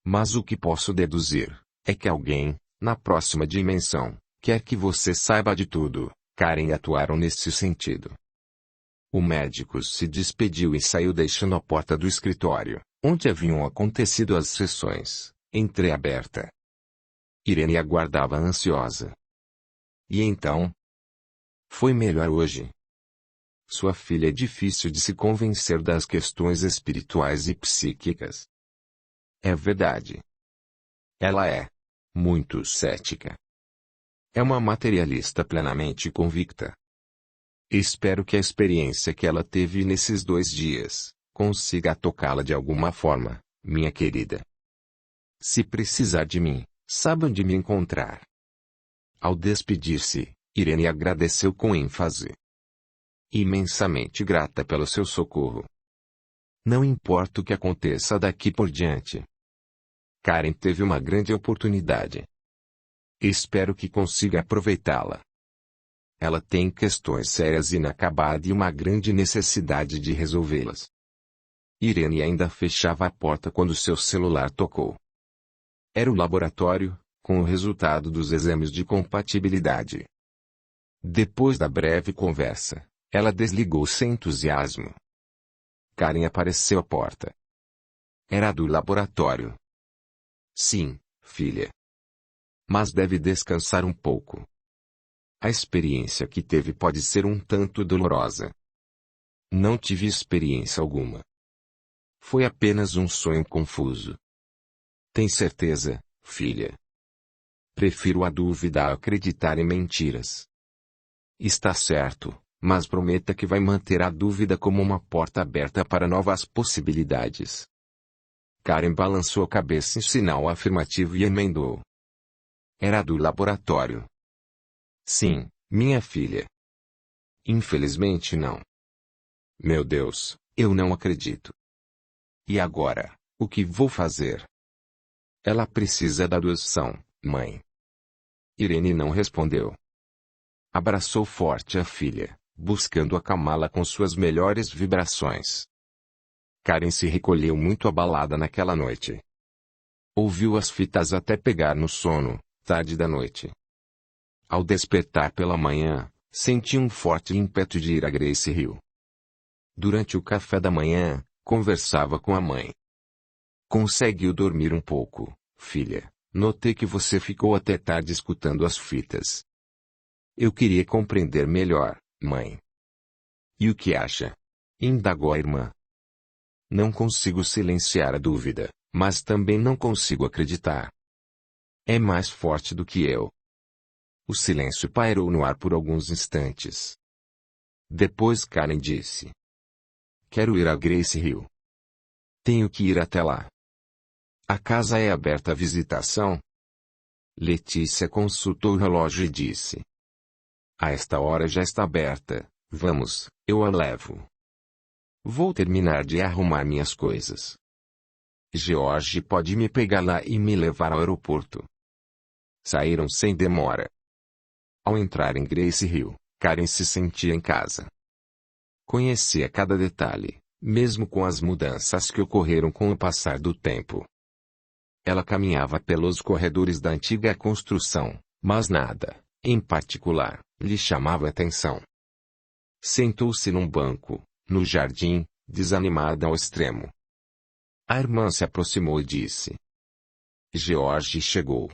Mas o que posso deduzir, é que alguém, na próxima dimensão, quer que você saiba de tudo, Karen, atuaram nesse sentido. O médico se despediu e saiu deixando a porta do escritório, onde haviam acontecido as sessões, entreaberta. Irene aguardava ansiosa. E então? Foi melhor hoje. Sua filha é difícil de se convencer das questões espirituais e psíquicas. É verdade. Ela é muito cética. É uma materialista plenamente convicta. Espero que a experiência que ela teve nesses 2 dias consiga tocá-la de alguma forma, minha querida. Se precisar de mim, sabe onde me encontrar. Ao despedir-se, Irene agradeceu com ênfase. Imensamente grata pelo seu socorro. Não importa o que aconteça daqui por diante. Karen teve uma grande oportunidade. Espero que consiga aproveitá-la. Ela tem questões sérias inacabadas e uma grande necessidade de resolvê-las. Irene ainda fechava a porta quando seu celular tocou. Era o laboratório, com o resultado dos exames de compatibilidade. Depois da breve conversa, ela desligou sem entusiasmo. Karen apareceu à porta. Era do laboratório. Sim, filha. Mas deve descansar um pouco. A experiência que teve pode ser um tanto dolorosa. Não tive experiência alguma. Foi apenas um sonho confuso. Tem certeza, filha? Prefiro a dúvida a acreditar em mentiras. Está certo, mas prometa que vai manter a dúvida como uma porta aberta para novas possibilidades. Karen balançou a cabeça em sinal afirmativo e emendou. Era do laboratório. Sim, minha filha. Infelizmente não. Meu Deus, eu não acredito. E agora, o que vou fazer? Ela precisa da doação, mãe. Irene não respondeu. Abraçou forte a filha, buscando acalmá-la com suas melhores vibrações. Karen se recolheu muito abalada naquela noite. Ouviu as fitas até pegar no sono, tarde da noite. Ao despertar pela manhã, sentiu um forte ímpeto de ir a Grace Hill. Durante o café da manhã, conversava com a mãe. Conseguiu dormir um pouco, filha? Notei que você ficou até tarde escutando as fitas. Eu queria compreender melhor, mãe. E o que acha? Indagou a irmã. Não consigo silenciar a dúvida, mas também não consigo acreditar. É mais forte do que eu. O silêncio pairou no ar por alguns instantes. Depois Karen disse: Quero ir a Grace Hill. Tenho que ir até lá. A casa é aberta à visitação? Letícia consultou o relógio e disse: A esta hora já está aberta. Vamos, eu a levo. Vou terminar de arrumar minhas coisas. George pode me pegar lá e me levar ao aeroporto. Saíram sem demora. Ao entrar em Grace Hill, Karen se sentia em casa. Conhecia cada detalhe, mesmo com as mudanças que ocorreram com o passar do tempo. Ela caminhava pelos corredores da antiga construção, mas nada, em particular, lhe chamava atenção. Sentou-se num banco, no jardim, desanimada ao extremo. A irmã se aproximou e disse: George chegou.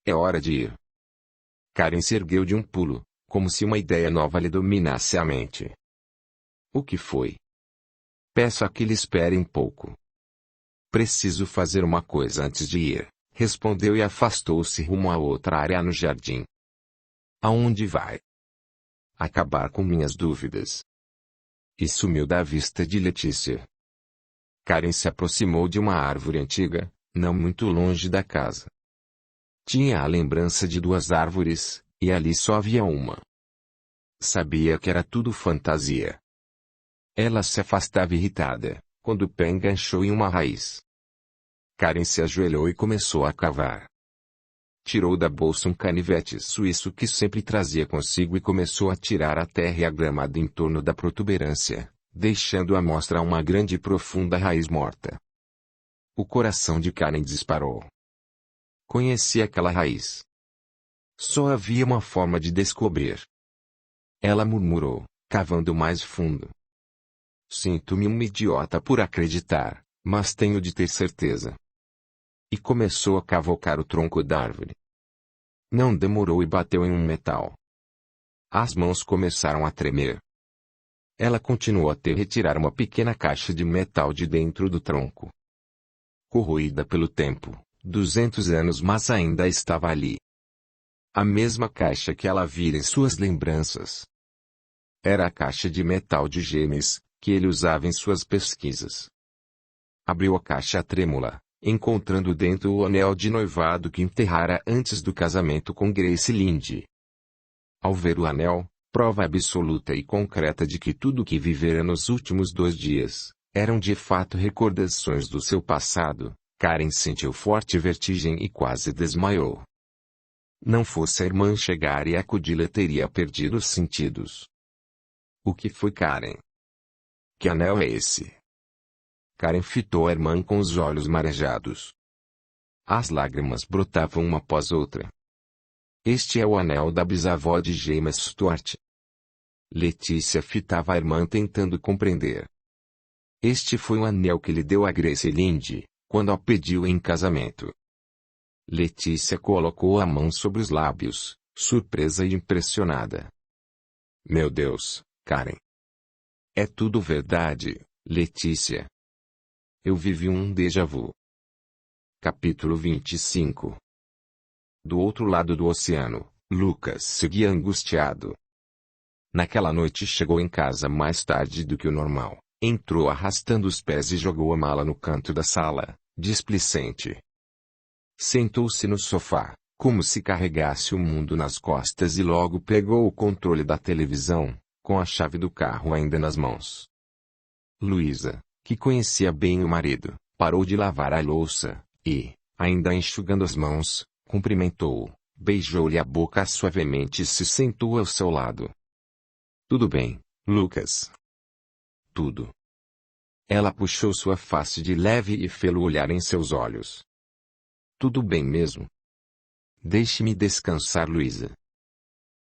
É hora de ir. Karen se ergueu de um pulo, como se uma ideia nova lhe dominasse a mente. O que foi? Peço a que lhe espere um pouco. Preciso fazer uma coisa antes de ir, respondeu e afastou-se rumo a outra área no jardim. Aonde vai? Acabar com minhas dúvidas. E sumiu da vista de Letícia. Karen se aproximou de uma árvore antiga, não muito longe da casa. Tinha a lembrança de duas árvores, e ali só havia uma. Sabia que era tudo fantasia. Ela se afastava irritada, quando o pé enganchou em uma raiz. Karen se ajoelhou e começou a cavar. Tirou da bolsa um canivete suíço que sempre trazia consigo e começou a tirar a terra e a gramada em torno da protuberância, deixando à mostra uma grande e profunda raiz morta. O coração de Karen disparou. Conhecia aquela raiz. Só havia uma forma de descobrir. Ela murmurou, cavando mais fundo. Sinto-me um idiota por acreditar, mas tenho de ter certeza. E começou a cavocar o tronco da árvore. Não demorou e bateu em um metal. As mãos começaram a tremer. Ela continuou até retirar uma pequena caixa de metal de dentro do tronco. Corroída pelo tempo, 200 anos, mas ainda estava ali. A mesma caixa que ela vira em suas lembranças. Era a caixa de metal de James, que ele usava em suas pesquisas. Abriu a caixa trêmula, encontrando dentro o anel de noivado que enterrara antes do casamento com Grace Linde. Ao ver o anel, prova absoluta e concreta de que tudo o que vivera nos últimos 2 dias, eram de fato recordações do seu passado, Karen sentiu forte vertigem e quase desmaiou. Não fosse a irmã chegar e acudi-la, teria perdido os sentidos. O que foi, Karen? Que anel é esse? Karen fitou a irmã com os olhos marejados. As lágrimas brotavam uma após outra. Este é o anel da bisavó de James Stuart. Letícia fitava a irmã tentando compreender. Este foi o anel que lhe deu a Grace Linde, quando a pediu em casamento. Letícia colocou a mão sobre os lábios, surpresa e impressionada. Meu Deus, Karen. É tudo verdade, Letícia. Eu vivi um déjà vu. Capítulo 25. Do outro lado do oceano, Lucas seguia angustiado. Naquela noite chegou em casa mais tarde do que o normal, entrou arrastando os pés e jogou a mala no canto da sala, displicente. Sentou-se no sofá, como se carregasse o mundo nas costas e logo pegou o controle da televisão, com a chave do carro ainda nas mãos. Luísa, que conhecia bem o marido, parou de lavar a louça, e, ainda enxugando as mãos, cumprimentou-o, beijou-lhe a boca suavemente e se sentou ao seu lado. Tudo bem, Lucas? Tudo. Ela puxou sua face de leve e fê-lo olhar em seus olhos. Tudo bem mesmo. Deixe-me descansar, Luísa.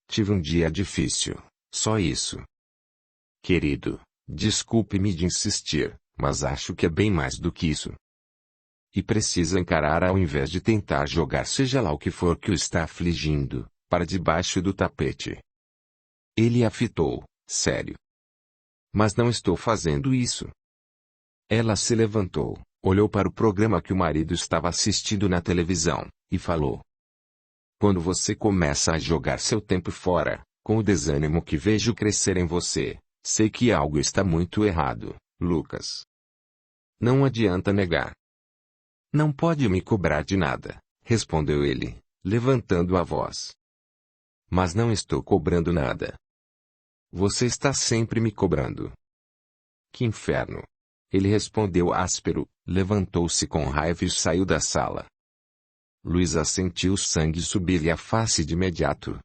Tive um dia difícil, só isso. Querido, desculpe-me de insistir, mas acho que é bem mais do que isso. E precisa encarar ao invés de tentar jogar seja lá o que for que o está afligindo, para debaixo do tapete. Ele a fitou, sério. Mas não estou fazendo isso. Ela se levantou, olhou para o programa que o marido estava assistindo na televisão, e falou. Quando você começa a jogar seu tempo fora, com o desânimo que vejo crescer em você, sei que algo está muito errado, Lucas. Não adianta negar. Não pode me cobrar de nada, respondeu ele, levantando a voz. Mas não estou cobrando nada. Você está sempre me cobrando. Que inferno! Ele respondeu áspero, levantou-se com raiva e saiu da sala. Luísa sentiu o sangue subir-lhe à face de imediato.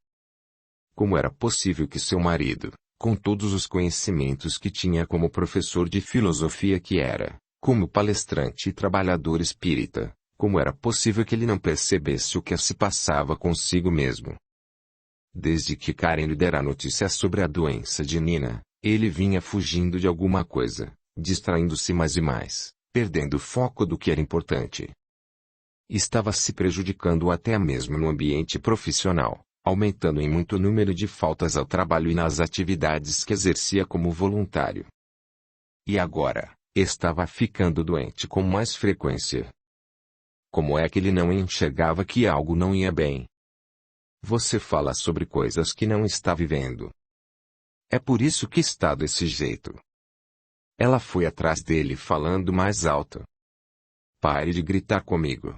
Como era possível que seu marido, com todos os conhecimentos que tinha como professor de filosofia que era, como palestrante e trabalhador espírita, como era possível que ele não percebesse o que se passava consigo mesmo? Desde que Karen lhe dera a notícia sobre a doença de Nina, ele vinha fugindo de alguma coisa, distraindo-se mais e mais, perdendo o foco do que era importante. Estava se prejudicando até mesmo no ambiente profissional, aumentando em muito o número de faltas ao trabalho e nas atividades que exercia como voluntário. E agora, estava ficando doente com mais frequência. Como é que ele não enxergava que algo não ia bem? Você fala sobre coisas que não está vivendo. É por isso que está desse jeito. Ela foi atrás dele falando mais alto. Pare de gritar comigo.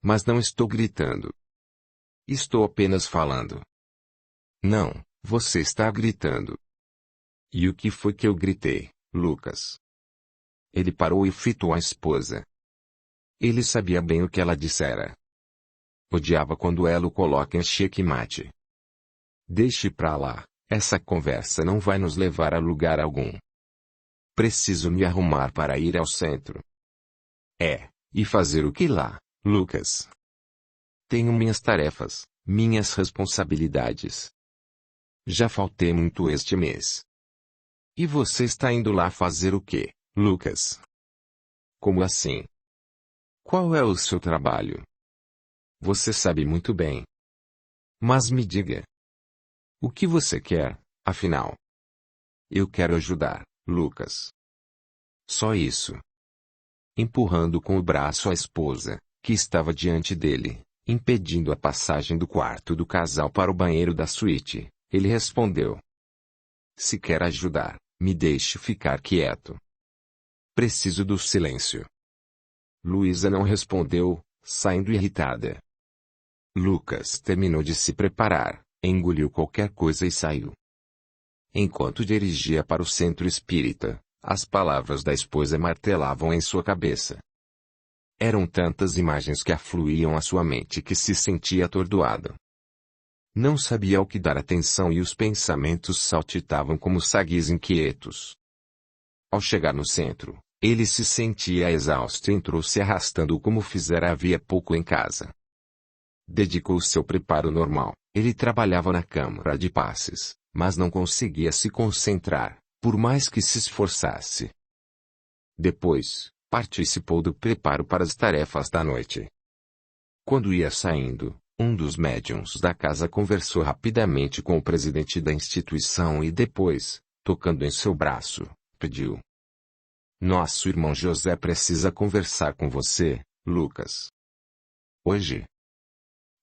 Mas não estou gritando. Estou apenas falando. Não, você está gritando. E o que foi que eu gritei, Lucas? Ele parou e fitou a esposa. Ele sabia bem o que ela dissera. Odiava quando ela o coloca em xeque-mate. Deixe pra lá, essa conversa não vai nos levar a lugar algum. Preciso me arrumar para ir ao centro. E fazer o que lá, Lucas? Tenho minhas tarefas, minhas responsabilidades. Já faltei muito este mês. E você está indo lá fazer o quê, Lucas? Como assim? Qual é o seu trabalho? Você sabe muito bem. Mas me diga. O que você quer, afinal? Eu quero ajudar, Lucas. Só isso. Empurrando com o braço a esposa, que estava diante dele, impedindo a passagem do quarto do casal para o banheiro da suíte, ele respondeu. Se quer ajudar, me deixe ficar quieto. Preciso do silêncio. Luísa não respondeu, saindo irritada. Lucas terminou de se preparar, engoliu qualquer coisa e saiu. Enquanto dirigia para o centro espírita, as palavras da esposa martelavam em sua cabeça. Eram tantas imagens que afluíam à sua mente que se sentia atordoado. Não sabia ao que dar atenção e os pensamentos saltitavam como saguis inquietos. Ao chegar no centro, ele se sentia exausto e entrou se arrastando como fizera havia pouco em casa. Dedicou seu preparo normal. Ele trabalhava na câmara de passes, mas não conseguia se concentrar, por mais que se esforçasse. Depois, participou do preparo para as tarefas da noite. Quando ia saindo, um dos médiuns da casa conversou rapidamente com o presidente da instituição e depois, tocando em seu braço, pediu. Nosso irmão José precisa conversar com você, Lucas. Hoje?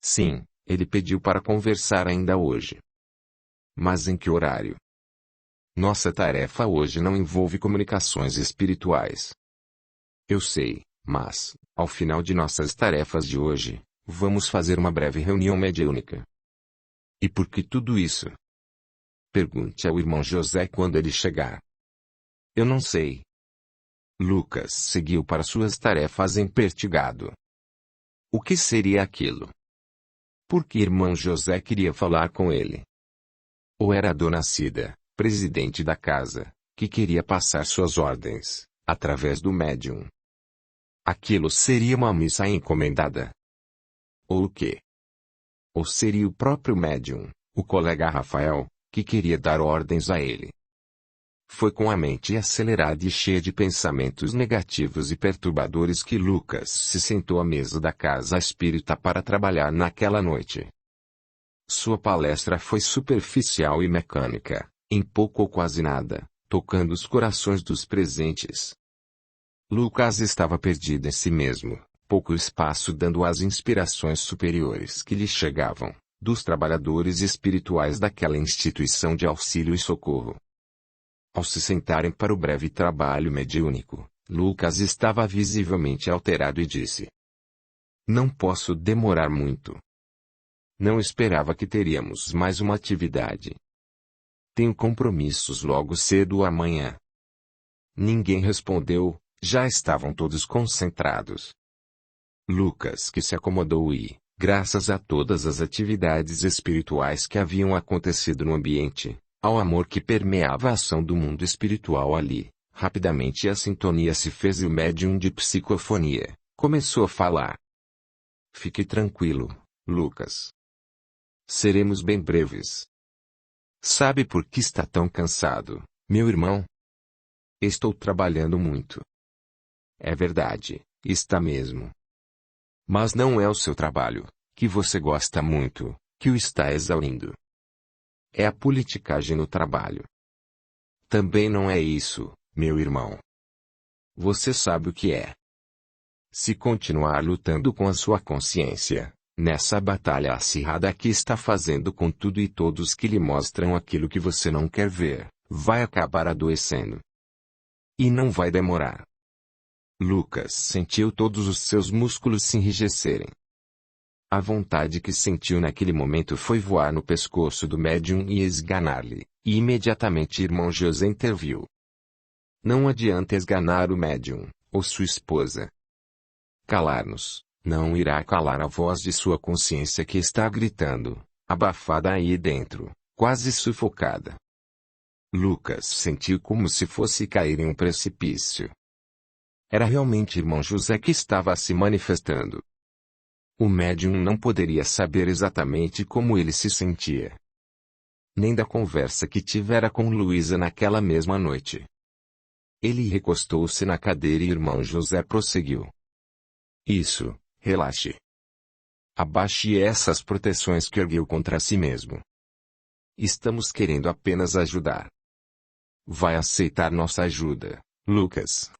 Sim, ele pediu para conversar ainda hoje. Mas em que horário? Nossa tarefa hoje não envolve comunicações espirituais. Eu sei, mas, ao final de nossas tarefas de hoje, vamos fazer uma breve reunião mediúnica. E por que tudo isso? Pergunte ao irmão José quando ele chegar. Eu não sei. Lucas seguiu para suas tarefas empertigado. O que seria aquilo? Por que irmão José queria falar com ele? Ou era a dona Cida, presidente da casa, que queria passar suas ordens, através do médium? Aquilo seria uma missa encomendada? Ou o quê? Ou seria o próprio médium, o colega Rafael, que queria dar ordens a ele? Foi com a mente acelerada e cheia de pensamentos negativos e perturbadores que Lucas se sentou à mesa da casa espírita para trabalhar naquela noite. Sua palestra foi superficial e mecânica, em pouco ou quase nada, tocando os corações dos presentes. Lucas estava perdido em si mesmo, pouco espaço dando às inspirações superiores que lhe chegavam, dos trabalhadores espirituais daquela instituição de auxílio e socorro. Ao se sentarem para o breve trabalho mediúnico, Lucas estava visivelmente alterado e disse: "Não posso demorar muito. Não esperava que teríamos mais uma atividade. Tenho compromissos logo cedo amanhã." Ninguém respondeu, já estavam todos concentrados. Lucas que se acomodou e, graças a todas as atividades espirituais que haviam acontecido no ambiente, ao amor que permeava a ação do mundo espiritual ali, rapidamente a sintonia se fez e o médium de psicofonia começou a falar. "Fique tranquilo, Lucas. Seremos bem breves. Sabe por que está tão cansado, meu irmão? Estou trabalhando muito." "É verdade, está mesmo. Mas não é o seu trabalho, que você gosta muito, que o está exaurindo. É a politicagem no trabalho." "Também não é isso, meu irmão. Você sabe o que é. Se continuar lutando com a sua consciência, nessa batalha acirrada que está fazendo com tudo e todos que lhe mostram aquilo que você não quer ver, vai acabar adoecendo. E não vai demorar." Lucas sentiu todos os seus músculos se enrijecerem. A vontade que sentiu naquele momento foi voar no pescoço do médium e esganar-lhe, e imediatamente irmão José interviu. "Não adianta esganar o médium, ou sua esposa. Calar-nos, não irá calar a voz de sua consciência que está gritando, abafada aí dentro, quase sufocada." Lucas sentiu como se fosse cair em um precipício. Era realmente irmão José que estava se manifestando. O médium não poderia saber exatamente como ele se sentia. Nem da conversa que tivera com Luísa naquela mesma noite. Ele recostou-se na cadeira e irmão José prosseguiu. "Isso, relaxe. Abaixe essas proteções que ergueu contra si mesmo. Estamos querendo apenas ajudar. Vai aceitar nossa ajuda, Lucas?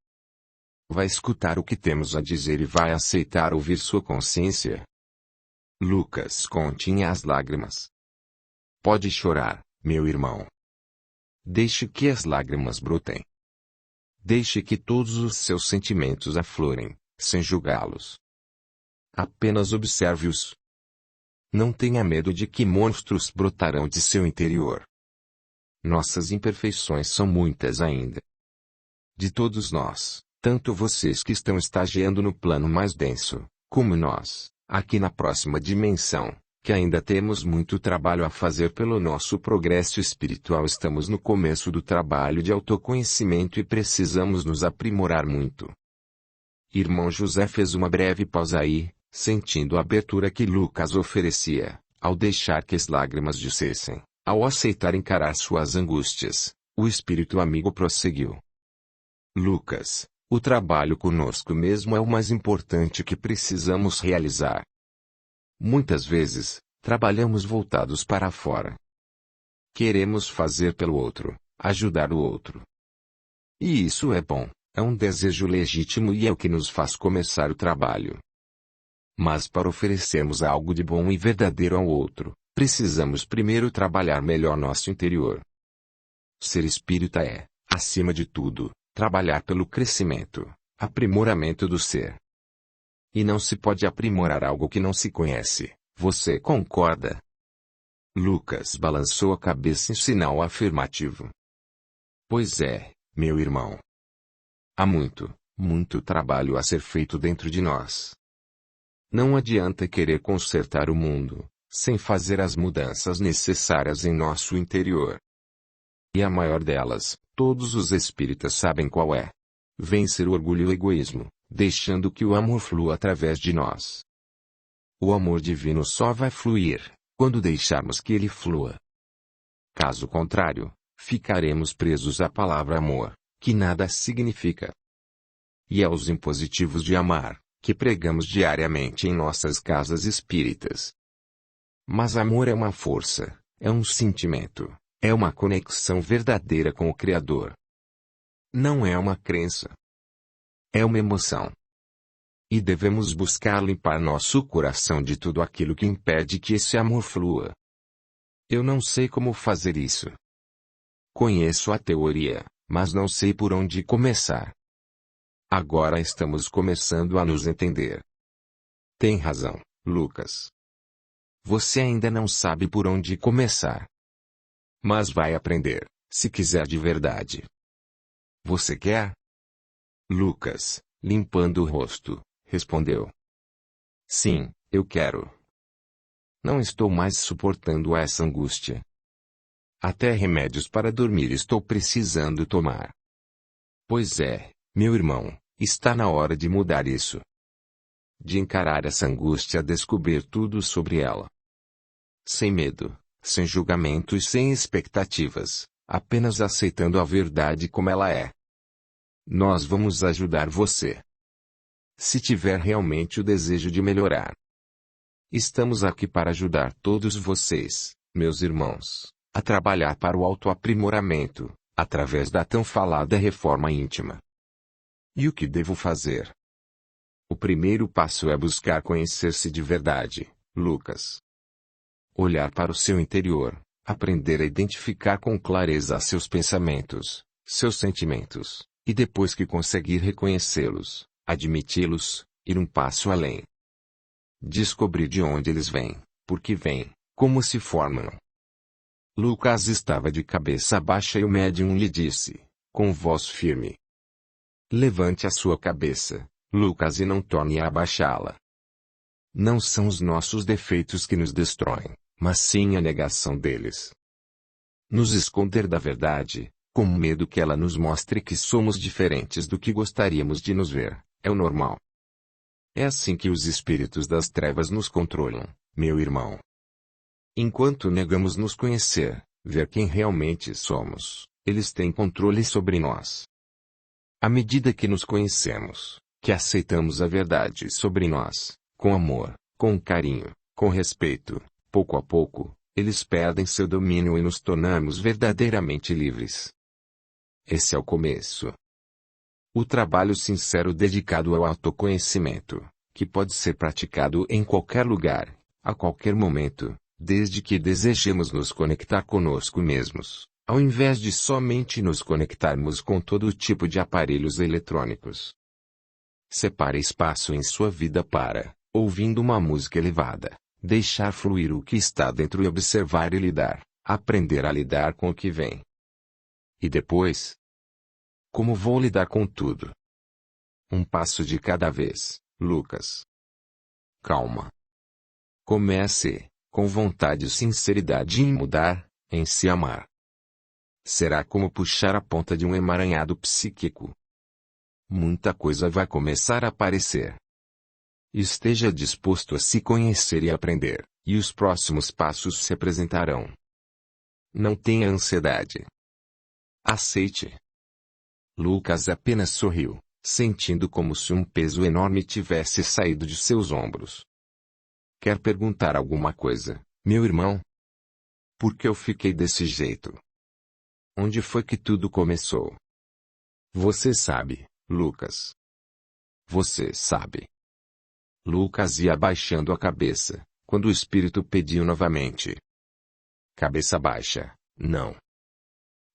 Vai escutar o que temos a dizer e vai aceitar ouvir sua consciência?" Lucas continha as lágrimas. "Pode chorar, meu irmão. Deixe que as lágrimas brotem. Deixe que todos os seus sentimentos aflorem, sem julgá-los. Apenas observe-os. Não tenha medo de que monstros brotarão de seu interior. Nossas imperfeições são muitas ainda. De todos nós, tanto vocês que estão estagiando no plano mais denso, como nós, aqui na próxima dimensão, que ainda temos muito trabalho a fazer pelo nosso progresso espiritual. Estamos no começo do trabalho de autoconhecimento e precisamos nos aprimorar muito." Irmão José fez uma breve pausa aí, sentindo a abertura que Lucas oferecia, ao deixar que as lágrimas descessem, ao aceitar encarar suas angústias, o espírito amigo prosseguiu. "Lucas, o trabalho conosco mesmo é o mais importante que precisamos realizar. Muitas vezes, trabalhamos voltados para fora. Queremos fazer pelo outro, ajudar o outro. E isso é bom, é um desejo legítimo e é o que nos faz começar o trabalho. Mas para oferecermos algo de bom e verdadeiro ao outro, precisamos primeiro trabalhar melhor nosso interior. Ser espírita é, acima de tudo, trabalhar pelo crescimento, aprimoramento do ser. E não se pode aprimorar algo que não se conhece, você concorda?" Lucas balançou a cabeça em sinal afirmativo. "Pois é, meu irmão. Há muito, muito trabalho a ser feito dentro de nós. Não adianta querer consertar o mundo, sem fazer as mudanças necessárias em nosso interior. E a maior delas, todos os espíritas sabem qual é. Vencer o orgulho e o egoísmo, deixando que o amor flua através de nós. O amor divino só vai fluir, quando deixarmos que ele flua. Caso contrário, ficaremos presos à palavra amor, que nada significa. E aos impositivos de amar, que pregamos diariamente em nossas casas espíritas. Mas amor é uma força, é um sentimento, é uma conexão verdadeira com o Criador. Não é uma crença. É uma emoção. E devemos buscar limpar nosso coração de tudo aquilo que impede que esse amor flua. Eu não sei como fazer isso. Conheço a teoria, mas não sei por onde começar. Agora estamos começando a nos entender. Tem razão, Lucas. Você ainda não sabe por onde começar. Mas vai aprender, se quiser de verdade. Você quer? Lucas, limpando o rosto, respondeu. Sim, eu quero. Não estou mais suportando essa angústia. Até remédios para dormir estou precisando tomar. Pois é, meu irmão, está na hora de mudar isso. De encarar essa angústia, descobrir tudo sobre ela. Sem medo, sem julgamento e sem expectativas, apenas aceitando a verdade como ela é. Nós vamos ajudar você. Se tiver realmente o desejo de melhorar. Estamos aqui para ajudar todos vocês, meus irmãos, a trabalhar para o autoaprimoramento, através da tão falada reforma íntima. E o que devo fazer? O primeiro passo é buscar conhecer-se de verdade, Lucas. Olhar para o seu interior, aprender a identificar com clareza seus pensamentos, seus sentimentos, e depois que conseguir reconhecê-los, admiti-los, ir um passo além. Descobrir de onde eles vêm, por que vêm, como se formam. Lucas estava de cabeça baixa e o médium lhe disse, com voz firme: levante a sua cabeça, Lucas, e não torne a abaixá-la. Não são os nossos defeitos que nos destroem, mas sim a negação deles. Nos esconder da verdade, com medo que ela nos mostre que somos diferentes do que gostaríamos de nos ver, é o normal. É assim que os espíritos das trevas nos controlam, meu irmão. Enquanto negamos nos conhecer, ver quem realmente somos, eles têm controle sobre nós. À medida que nos conhecemos, que aceitamos a verdade sobre nós, com amor, com carinho, com respeito, pouco a pouco, eles perdem seu domínio e nos tornamos verdadeiramente livres. Esse é o começo. O trabalho sincero dedicado ao autoconhecimento, que pode ser praticado em qualquer lugar, a qualquer momento, desde que desejemos nos conectar conosco mesmos, ao invés de somente nos conectarmos com todo tipo de aparelhos eletrônicos. Separe espaço em sua vida para, ouvindo uma música elevada, deixar fluir o que está dentro e observar e lidar, aprender a lidar com o que vem. E depois? Como vou lidar com tudo? Um passo de cada vez, Lucas. Calma. Comece, com vontade e sinceridade, em mudar, em se amar. Será como puxar a ponta de um emaranhado psíquico. Muita coisa vai começar a aparecer. Esteja disposto a se conhecer e aprender, e os próximos passos se apresentarão. Não tenha ansiedade. Aceite. Lucas apenas sorriu, sentindo como se um peso enorme tivesse saído de seus ombros. Quer perguntar alguma coisa, meu irmão? Por que eu fiquei desse jeito? Onde foi que tudo começou? Você sabe, Lucas. Você sabe. Lucas ia abaixando a cabeça, quando o espírito pediu novamente. Cabeça baixa, não.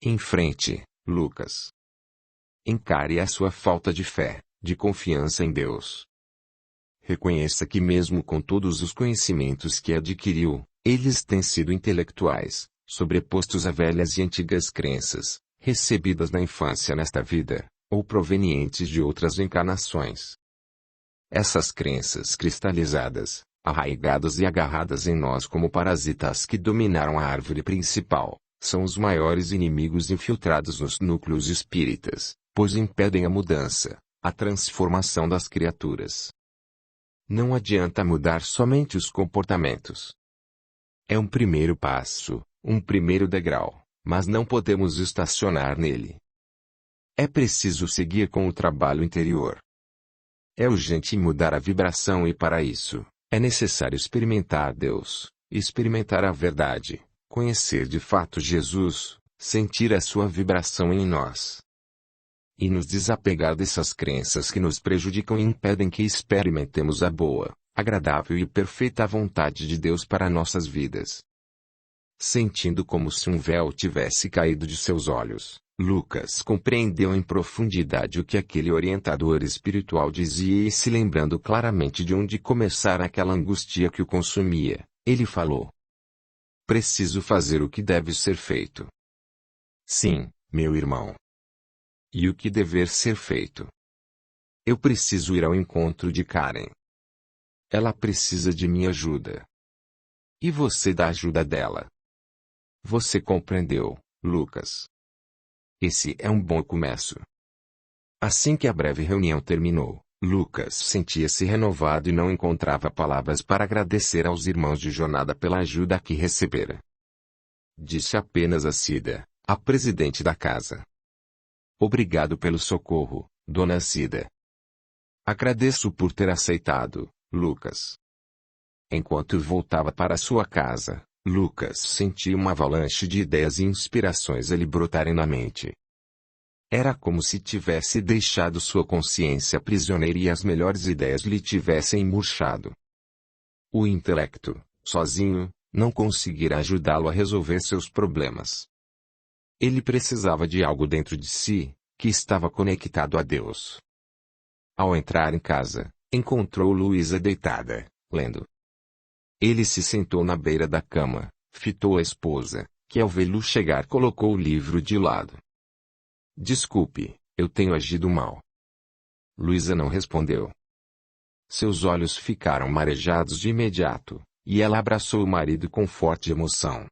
Em frente, Lucas. Encare a sua falta de fé, de confiança em Deus. Reconheça que mesmo com todos os conhecimentos que adquiriu, eles têm sido intelectuais, sobrepostos a velhas e antigas crenças, recebidas na infância nesta vida, ou provenientes de outras encarnações. Essas crenças cristalizadas, arraigadas e agarradas em nós como parasitas que dominaram a árvore principal, são os maiores inimigos infiltrados nos núcleos espíritas, pois impedem a mudança, a transformação das criaturas. Não adianta mudar somente os comportamentos. É um primeiro passo, um primeiro degrau, mas não podemos estacionar nele. É preciso seguir com o trabalho interior. É urgente mudar a vibração e para isso, é necessário experimentar Deus, experimentar a verdade, conhecer de fato Jesus, sentir a sua vibração em nós. E nos desapegar dessas crenças que nos prejudicam e impedem que experimentemos a boa, agradável e perfeita vontade de Deus para nossas vidas. Sentindo como se um véu tivesse caído de seus olhos, Lucas compreendeu em profundidade o que aquele orientador espiritual dizia e se lembrando claramente de onde começara aquela angústia que o consumia, ele falou: "Preciso fazer o que deve ser feito." "Sim, meu irmão." "E o que dever ser feito?" "Eu preciso ir ao encontro de Karen. Ela precisa de minha ajuda." "E você dá ajuda dela." "Você compreendeu, Lucas." Esse é um bom começo. Assim que a breve reunião terminou, Lucas sentia-se renovado e não encontrava palavras para agradecer aos irmãos de jornada pela ajuda que recebera. Disse apenas a Cida, a presidente da casa: "Obrigado pelo socorro, dona Cida." "Agradeço por ter aceitado, Lucas." Enquanto voltava para sua casa, Lucas sentia uma avalanche de ideias e inspirações a lhe brotarem na mente. Era como se tivesse deixado sua consciência prisioneira e as melhores ideias lhe tivessem murchado. O intelecto, sozinho, não conseguira ajudá-lo a resolver seus problemas. Ele precisava de algo dentro de si, que estava conectado a Deus. Ao entrar em casa, encontrou Luísa deitada, lendo. Ele se sentou na beira da cama, fitou a esposa, que ao vê-lo chegar colocou o livro de lado. "Desculpe, eu tenho agido mal." Luísa não respondeu. Seus olhos ficaram marejados de imediato, e ela abraçou o marido com forte emoção.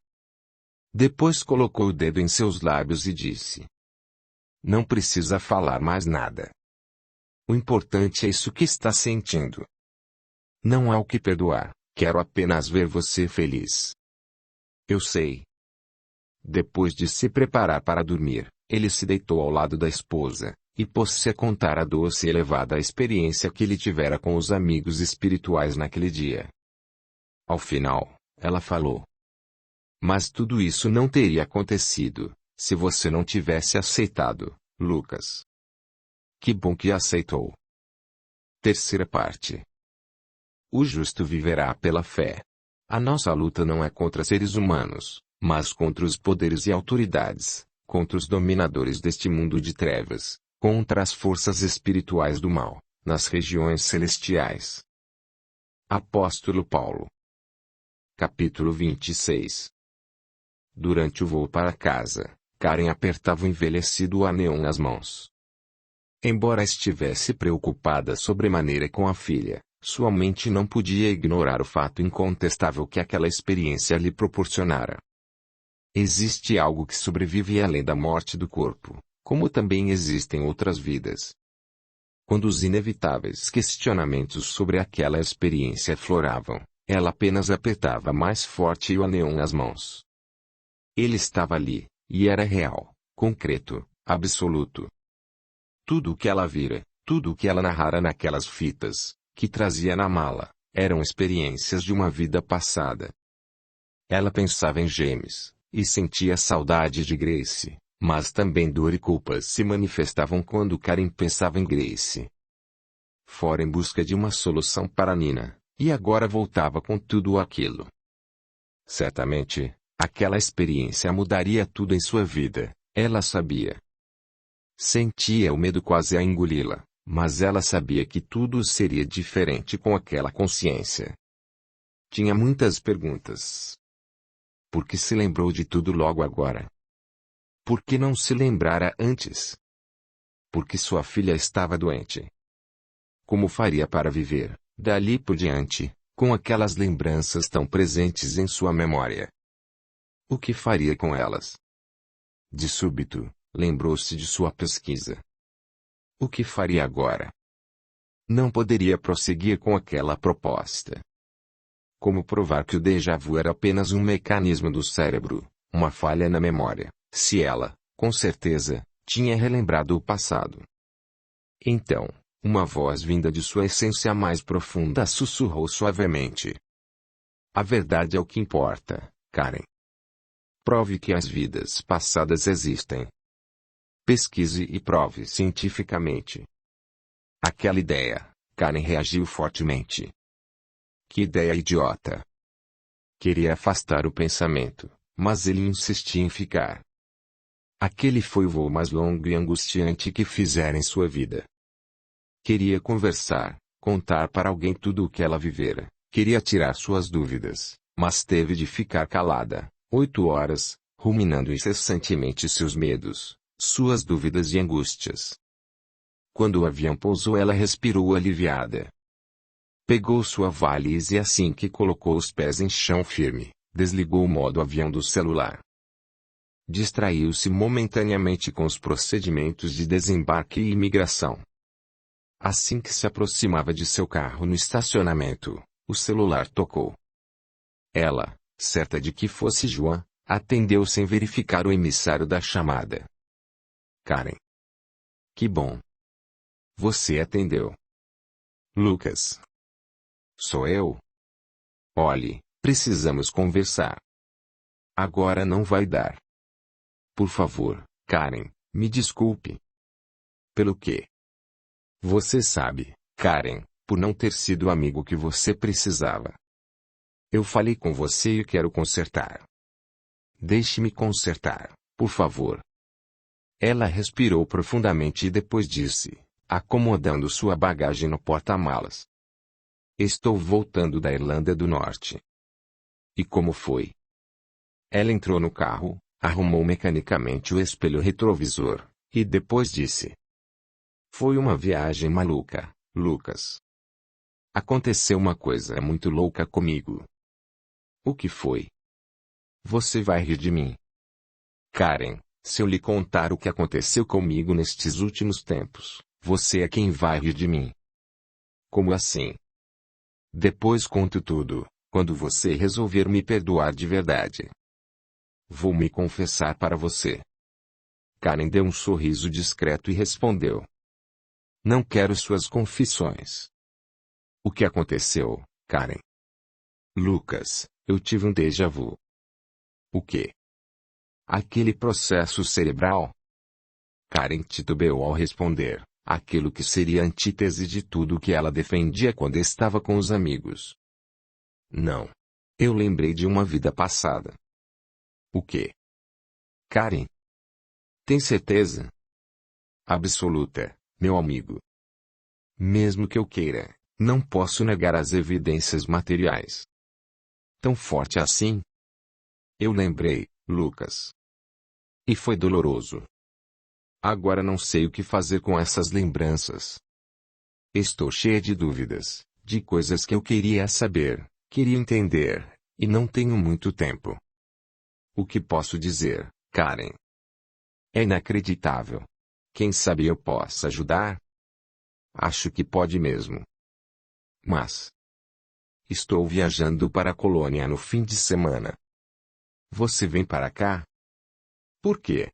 Depois colocou o dedo em seus lábios e disse: "Não precisa falar mais nada. O importante é isso que está sentindo. Não há o que perdoar, quero apenas ver você feliz." "Eu sei." Depois de se preparar para dormir, ele se deitou ao lado da esposa, e pôs-se a contar a doce e elevada experiência que ele tivera com os amigos espirituais naquele dia. Ao final, ela falou: "Mas tudo isso não teria acontecido, se você não tivesse aceitado, Lucas." "Que bom que aceitou." Terceira parte. O justo viverá pela fé. A nossa luta não é contra seres humanos, mas contra os poderes e autoridades, contra os dominadores deste mundo de trevas, contra as forças espirituais do mal, nas regiões celestiais. Apóstolo Paulo. Capítulo 26. Durante o voo para casa, Karen apertava o envelhecido Aneon nas mãos. Embora estivesse preocupada sobremaneira com a filha, sua mente não podia ignorar o fato incontestável que aquela experiência lhe proporcionara. Existe algo que sobrevive além da morte do corpo, como também existem outras vidas. Quando os inevitáveis questionamentos sobre aquela experiência afloravam, ela apenas apertava mais forte o Aneon nas mãos. Ele estava ali, e era real, concreto, absoluto. Tudo o que ela vira, tudo o que ela narrara naquelas fitas, que trazia na mala, eram experiências de uma vida passada. Ela pensava em James, e sentia saudade de Grace, mas também dor e culpa se manifestavam quando Karen pensava em Grace. Fora em busca de uma solução para Nina, e agora voltava com tudo aquilo. Certamente, aquela experiência mudaria tudo em sua vida, ela sabia. Sentia o medo quase a engoli-la, mas ela sabia que tudo seria diferente com aquela consciência. Tinha muitas perguntas. Por que se lembrou de tudo logo agora? Por que não se lembrara antes? Por que sua filha estava doente? Como faria para viver, dali por diante, com aquelas lembranças tão presentes em sua memória? O que faria com elas? De súbito, lembrou-se de sua pesquisa. O que faria agora? Não poderia prosseguir com aquela proposta. Como provar que o déjà vu era apenas um mecanismo do cérebro, uma falha na memória, se ela, com certeza, tinha relembrado o passado? Então, uma voz vinda de sua essência mais profunda sussurrou suavemente: A verdade é o que importa, Karen. Prove que as vidas passadas existem. Pesquise e prove cientificamente. Aquela ideia, Karen reagiu fortemente. Que ideia idiota! Queria afastar o pensamento, mas ele insistia em ficar. Aquele foi o voo mais longo e angustiante que fizera em sua vida. Queria conversar, contar para alguém tudo o que ela vivera, queria tirar suas dúvidas, mas teve de ficar calada, 8 horas, ruminando incessantemente seus medos, suas dúvidas e angústias. Quando o avião pousou, ela respirou aliviada. Pegou sua valise e assim que colocou os pés em chão firme, desligou o modo avião do celular. Distraiu-se momentaneamente com os procedimentos de desembarque e imigração. Assim que se aproximava de seu carro no estacionamento, o celular tocou. Ela, certa de que fosse João, atendeu sem verificar o emissário da chamada. Karen. Que bom. Você atendeu. Lucas. Sou eu. Olhe, precisamos conversar. Agora não vai dar. Por favor, Karen, me desculpe. Pelo quê? Você sabe, Karen, por não ter sido o amigo que você precisava. Eu falei com você e quero consertar. Deixe-me consertar, por favor. Ela respirou profundamente e depois disse, acomodando sua bagagem no porta-malas. Estou voltando da Irlanda do Norte. E como foi? Ela entrou no carro, arrumou mecanicamente o espelho retrovisor, e depois disse. Foi uma viagem maluca, Lucas. Aconteceu uma coisa muito louca comigo. O que foi? Você vai rir de mim. Karen, se eu lhe contar o que aconteceu comigo nestes últimos tempos, você é quem vai rir de mim. Como assim? Depois conto tudo, quando você resolver me perdoar de verdade. Vou me confessar para você. Karen deu um sorriso discreto e respondeu. Não quero suas confissões. O que aconteceu, Karen? Lucas, eu tive um déjà vu. O quê? Aquele processo cerebral? Karen titubeou ao responder, aquilo que seria a antítese de tudo que ela defendia quando estava com os amigos. Não. Eu lembrei de uma vida passada. O quê? Karen? Tem certeza? Absoluta, meu amigo. Mesmo que eu queira, não posso negar as evidências materiais. Tão forte assim? Eu lembrei, Lucas. E foi doloroso. Agora não sei o que fazer com essas lembranças. Estou cheia de dúvidas, de coisas que eu queria saber, queria entender, e não tenho muito tempo. O que posso dizer, Karen? É inacreditável. Quem sabe eu possa ajudar? Acho que pode mesmo. Mas estou viajando para a colônia no fim de semana. Você vem para cá? Por quê?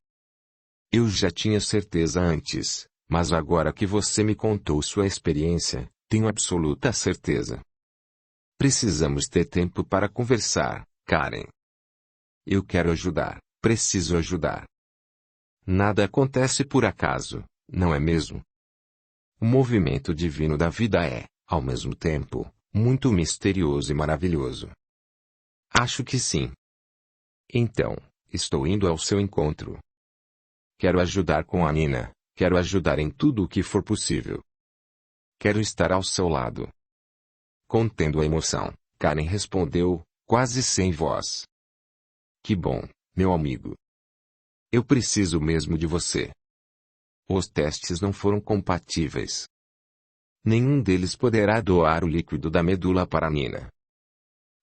Eu já tinha certeza antes, mas agora que você me contou sua experiência, tenho absoluta certeza. Precisamos ter tempo para conversar, Karen. Eu quero ajudar, preciso ajudar. Nada acontece por acaso, não é mesmo? O movimento divino da vida é, ao mesmo tempo, muito misterioso e maravilhoso. Acho que sim. Então, estou indo ao seu encontro. Quero ajudar com a Nina, quero ajudar em tudo o que for possível. Quero estar ao seu lado. Contendo a emoção, Karen respondeu, quase sem voz. Que bom, meu amigo. Eu preciso mesmo de você. Os testes não foram compatíveis. Nenhum deles poderá doar o líquido da medula para Nina.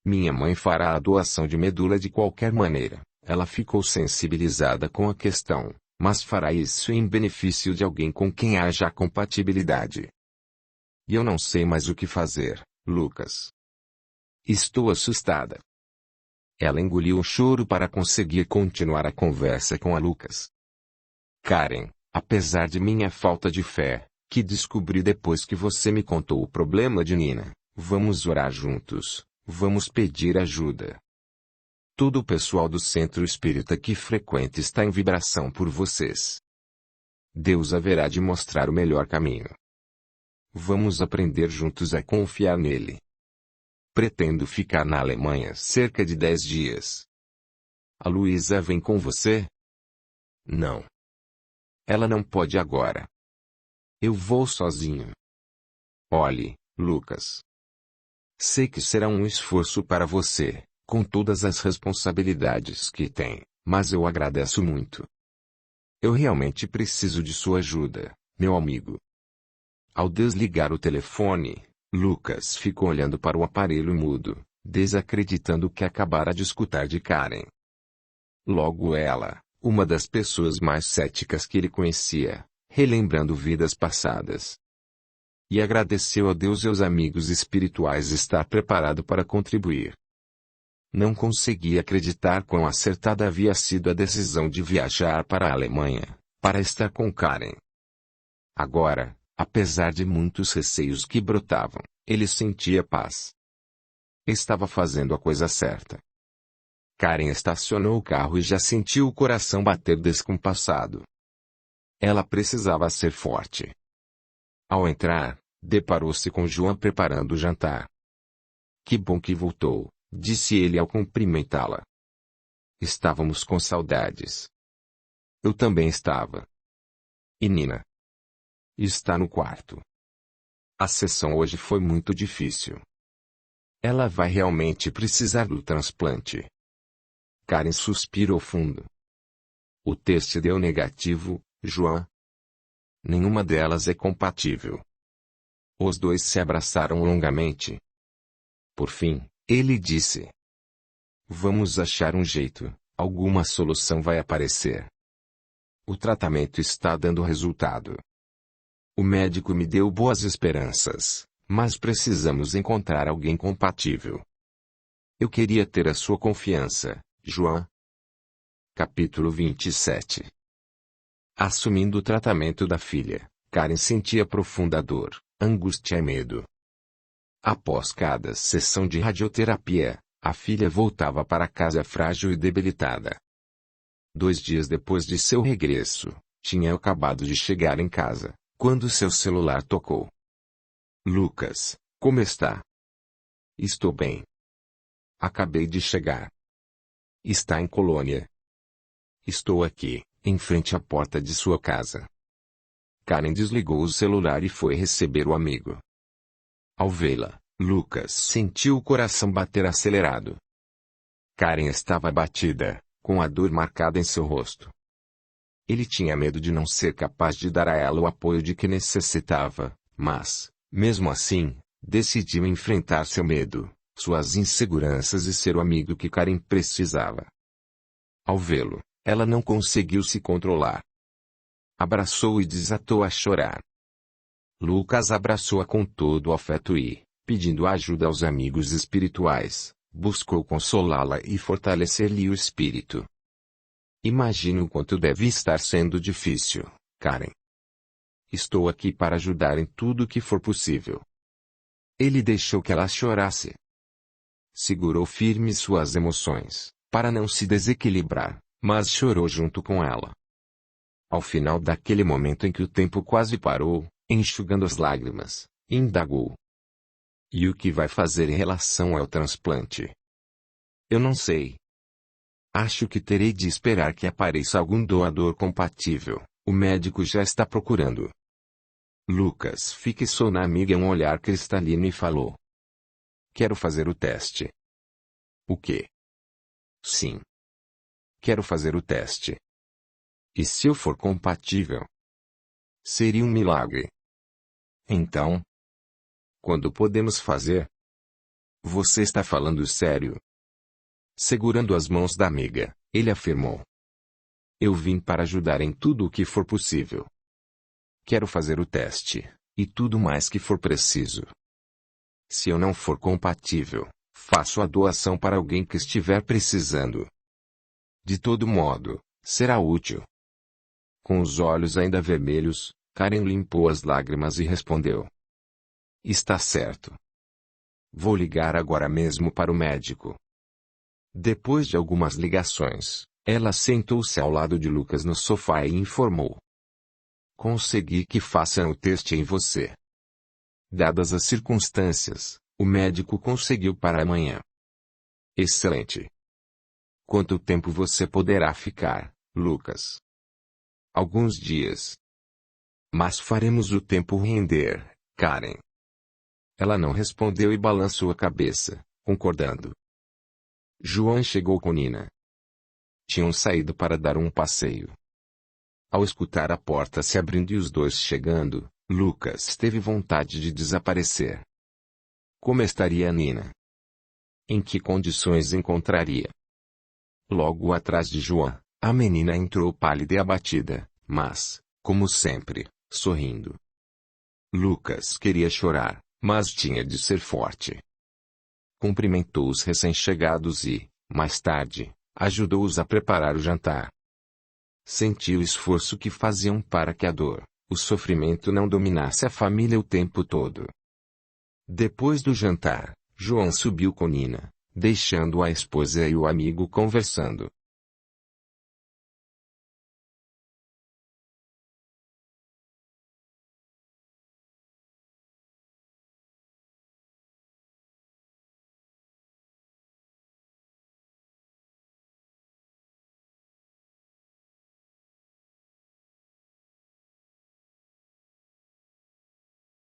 Minha mãe fará a doação de medula de qualquer maneira. Ela ficou sensibilizada com a questão, mas fará isso em benefício de alguém com quem haja compatibilidade. E eu não sei mais o que fazer, Lucas. Estou assustada. Ela engoliu o choro para conseguir continuar a conversa com a Lucas. Karen, apesar de minha falta de fé, que descobri depois que você me contou o problema de Nina, vamos orar juntos, Vamos pedir ajuda. Todo o pessoal do centro espírita que frequenta está em vibração por vocês. Deus haverá de mostrar o melhor caminho. Vamos aprender juntos a confiar nele. Pretendo ficar na Alemanha cerca de 10 dias. A Luísa vem com você? Não. Ela não pode agora. Eu vou sozinho. Olhe, Lucas. Sei que será um esforço para você, com todas as responsabilidades que tem, mas eu agradeço muito. Eu realmente preciso de sua ajuda, meu amigo. Ao desligar o telefone, Lucas ficou olhando para o aparelho mudo, desacreditando o que acabara de escutar de Karen. Logo ela, uma das pessoas mais céticas que ele conhecia, relembrando vidas passadas. E agradeceu a Deus e aos amigos espirituais estar preparado para contribuir. Não conseguia acreditar quão acertada havia sido a decisão de viajar para a Alemanha, para estar com Karen. Agora, apesar de muitos receios que brotavam, ele sentia paz. Estava fazendo a coisa certa. Karen estacionou o carro e já sentiu o coração bater descompassado. Ela precisava ser forte. Ao entrar, deparou-se com João preparando o jantar. Que bom que voltou, disse ele ao cumprimentá-la. Estávamos com saudades. Eu também estava. E Nina? Está no quarto. A sessão hoje foi muito difícil. Ela vai realmente precisar do transplante. Karen suspirou fundo. O teste deu negativo, João. Nenhuma delas é compatível. Os dois se abraçaram longamente. Por fim, ele disse: Vamos achar um jeito, alguma solução vai aparecer. O tratamento está dando resultado. O médico me deu boas esperanças, mas precisamos encontrar alguém compatível. Eu queria ter a sua confiança, João. Capítulo 27. Assumindo o tratamento da filha, Karen sentia profunda dor, angústia e medo. Após cada sessão de radioterapia, a filha voltava para casa frágil e debilitada. 2 dias depois de seu regresso, tinha acabado de chegar em casa, quando seu celular tocou. Lucas, como está? Estou bem. Acabei de chegar. Está em Colônia. Estou aqui, em frente à porta de sua casa. Karen desligou o celular e foi receber o amigo. Ao vê-la, Lucas sentiu o coração bater acelerado. Karen estava abatida, com a dor marcada em seu rosto. Ele tinha medo de não ser capaz de dar a ela o apoio de que necessitava, mas, mesmo assim, decidiu enfrentar seu medo, suas inseguranças e ser o amigo que Karen precisava. Ao vê-lo, ela não conseguiu se controlar. Abraçou-o e desatou a chorar. Lucas abraçou-a com todo o afeto e, pedindo ajuda aos amigos espirituais, buscou consolá-la e fortalecer-lhe o espírito. Imagino o quanto deve estar sendo difícil, Karen. Estou aqui para ajudar em tudo o que for possível. Ele deixou que ela chorasse. Segurou firme suas emoções, para não se desequilibrar, mas chorou junto com ela. Ao final daquele momento em que o tempo quase parou, enxugando as lágrimas, indagou: E o que vai fazer em relação ao transplante? Eu não sei. Acho que terei de esperar que apareça algum doador compatível. O médico já está procurando. Lucas fixou na amiga um olhar cristalino e falou: Quero fazer o teste. O quê? Sim. Quero fazer o teste. E se eu for compatível? Seria um milagre. Então, quando podemos fazer? Você está falando sério? Segurando as mãos da amiga, ele afirmou: Eu vim para ajudar em tudo o que for possível. Quero fazer o teste, e tudo mais que for preciso. Se eu não for compatível, faço a doação para alguém que estiver precisando. De todo modo, será útil. Com os olhos ainda vermelhos, Karen limpou as lágrimas e respondeu: Está certo. Vou ligar agora mesmo para o médico. Depois de algumas ligações, ela sentou-se ao lado de Lucas no sofá e informou. Consegui que façam o teste em você. Dadas as circunstâncias, o médico conseguiu para amanhã. Excelente. Quanto tempo você poderá ficar, Lucas? Alguns dias. Mas faremos o tempo render, Karen. Ela não respondeu e balançou a cabeça, concordando. João chegou com Nina. Tinham saído para dar um passeio. Ao escutar a porta se abrindo e os dois chegando, Lucas teve vontade de desaparecer. Como estaria Nina? Em que condições encontraria? Logo atrás de João, a menina entrou pálida e abatida, mas, como sempre, sorrindo. Lucas queria chorar, mas tinha de ser forte. Cumprimentou os recém-chegados e, mais tarde, ajudou-os a preparar o jantar. Sentiu o esforço que faziam para que a dor, o sofrimento não dominasse a família o tempo todo. Depois do jantar, João subiu com Nina, deixando a esposa e o amigo conversando.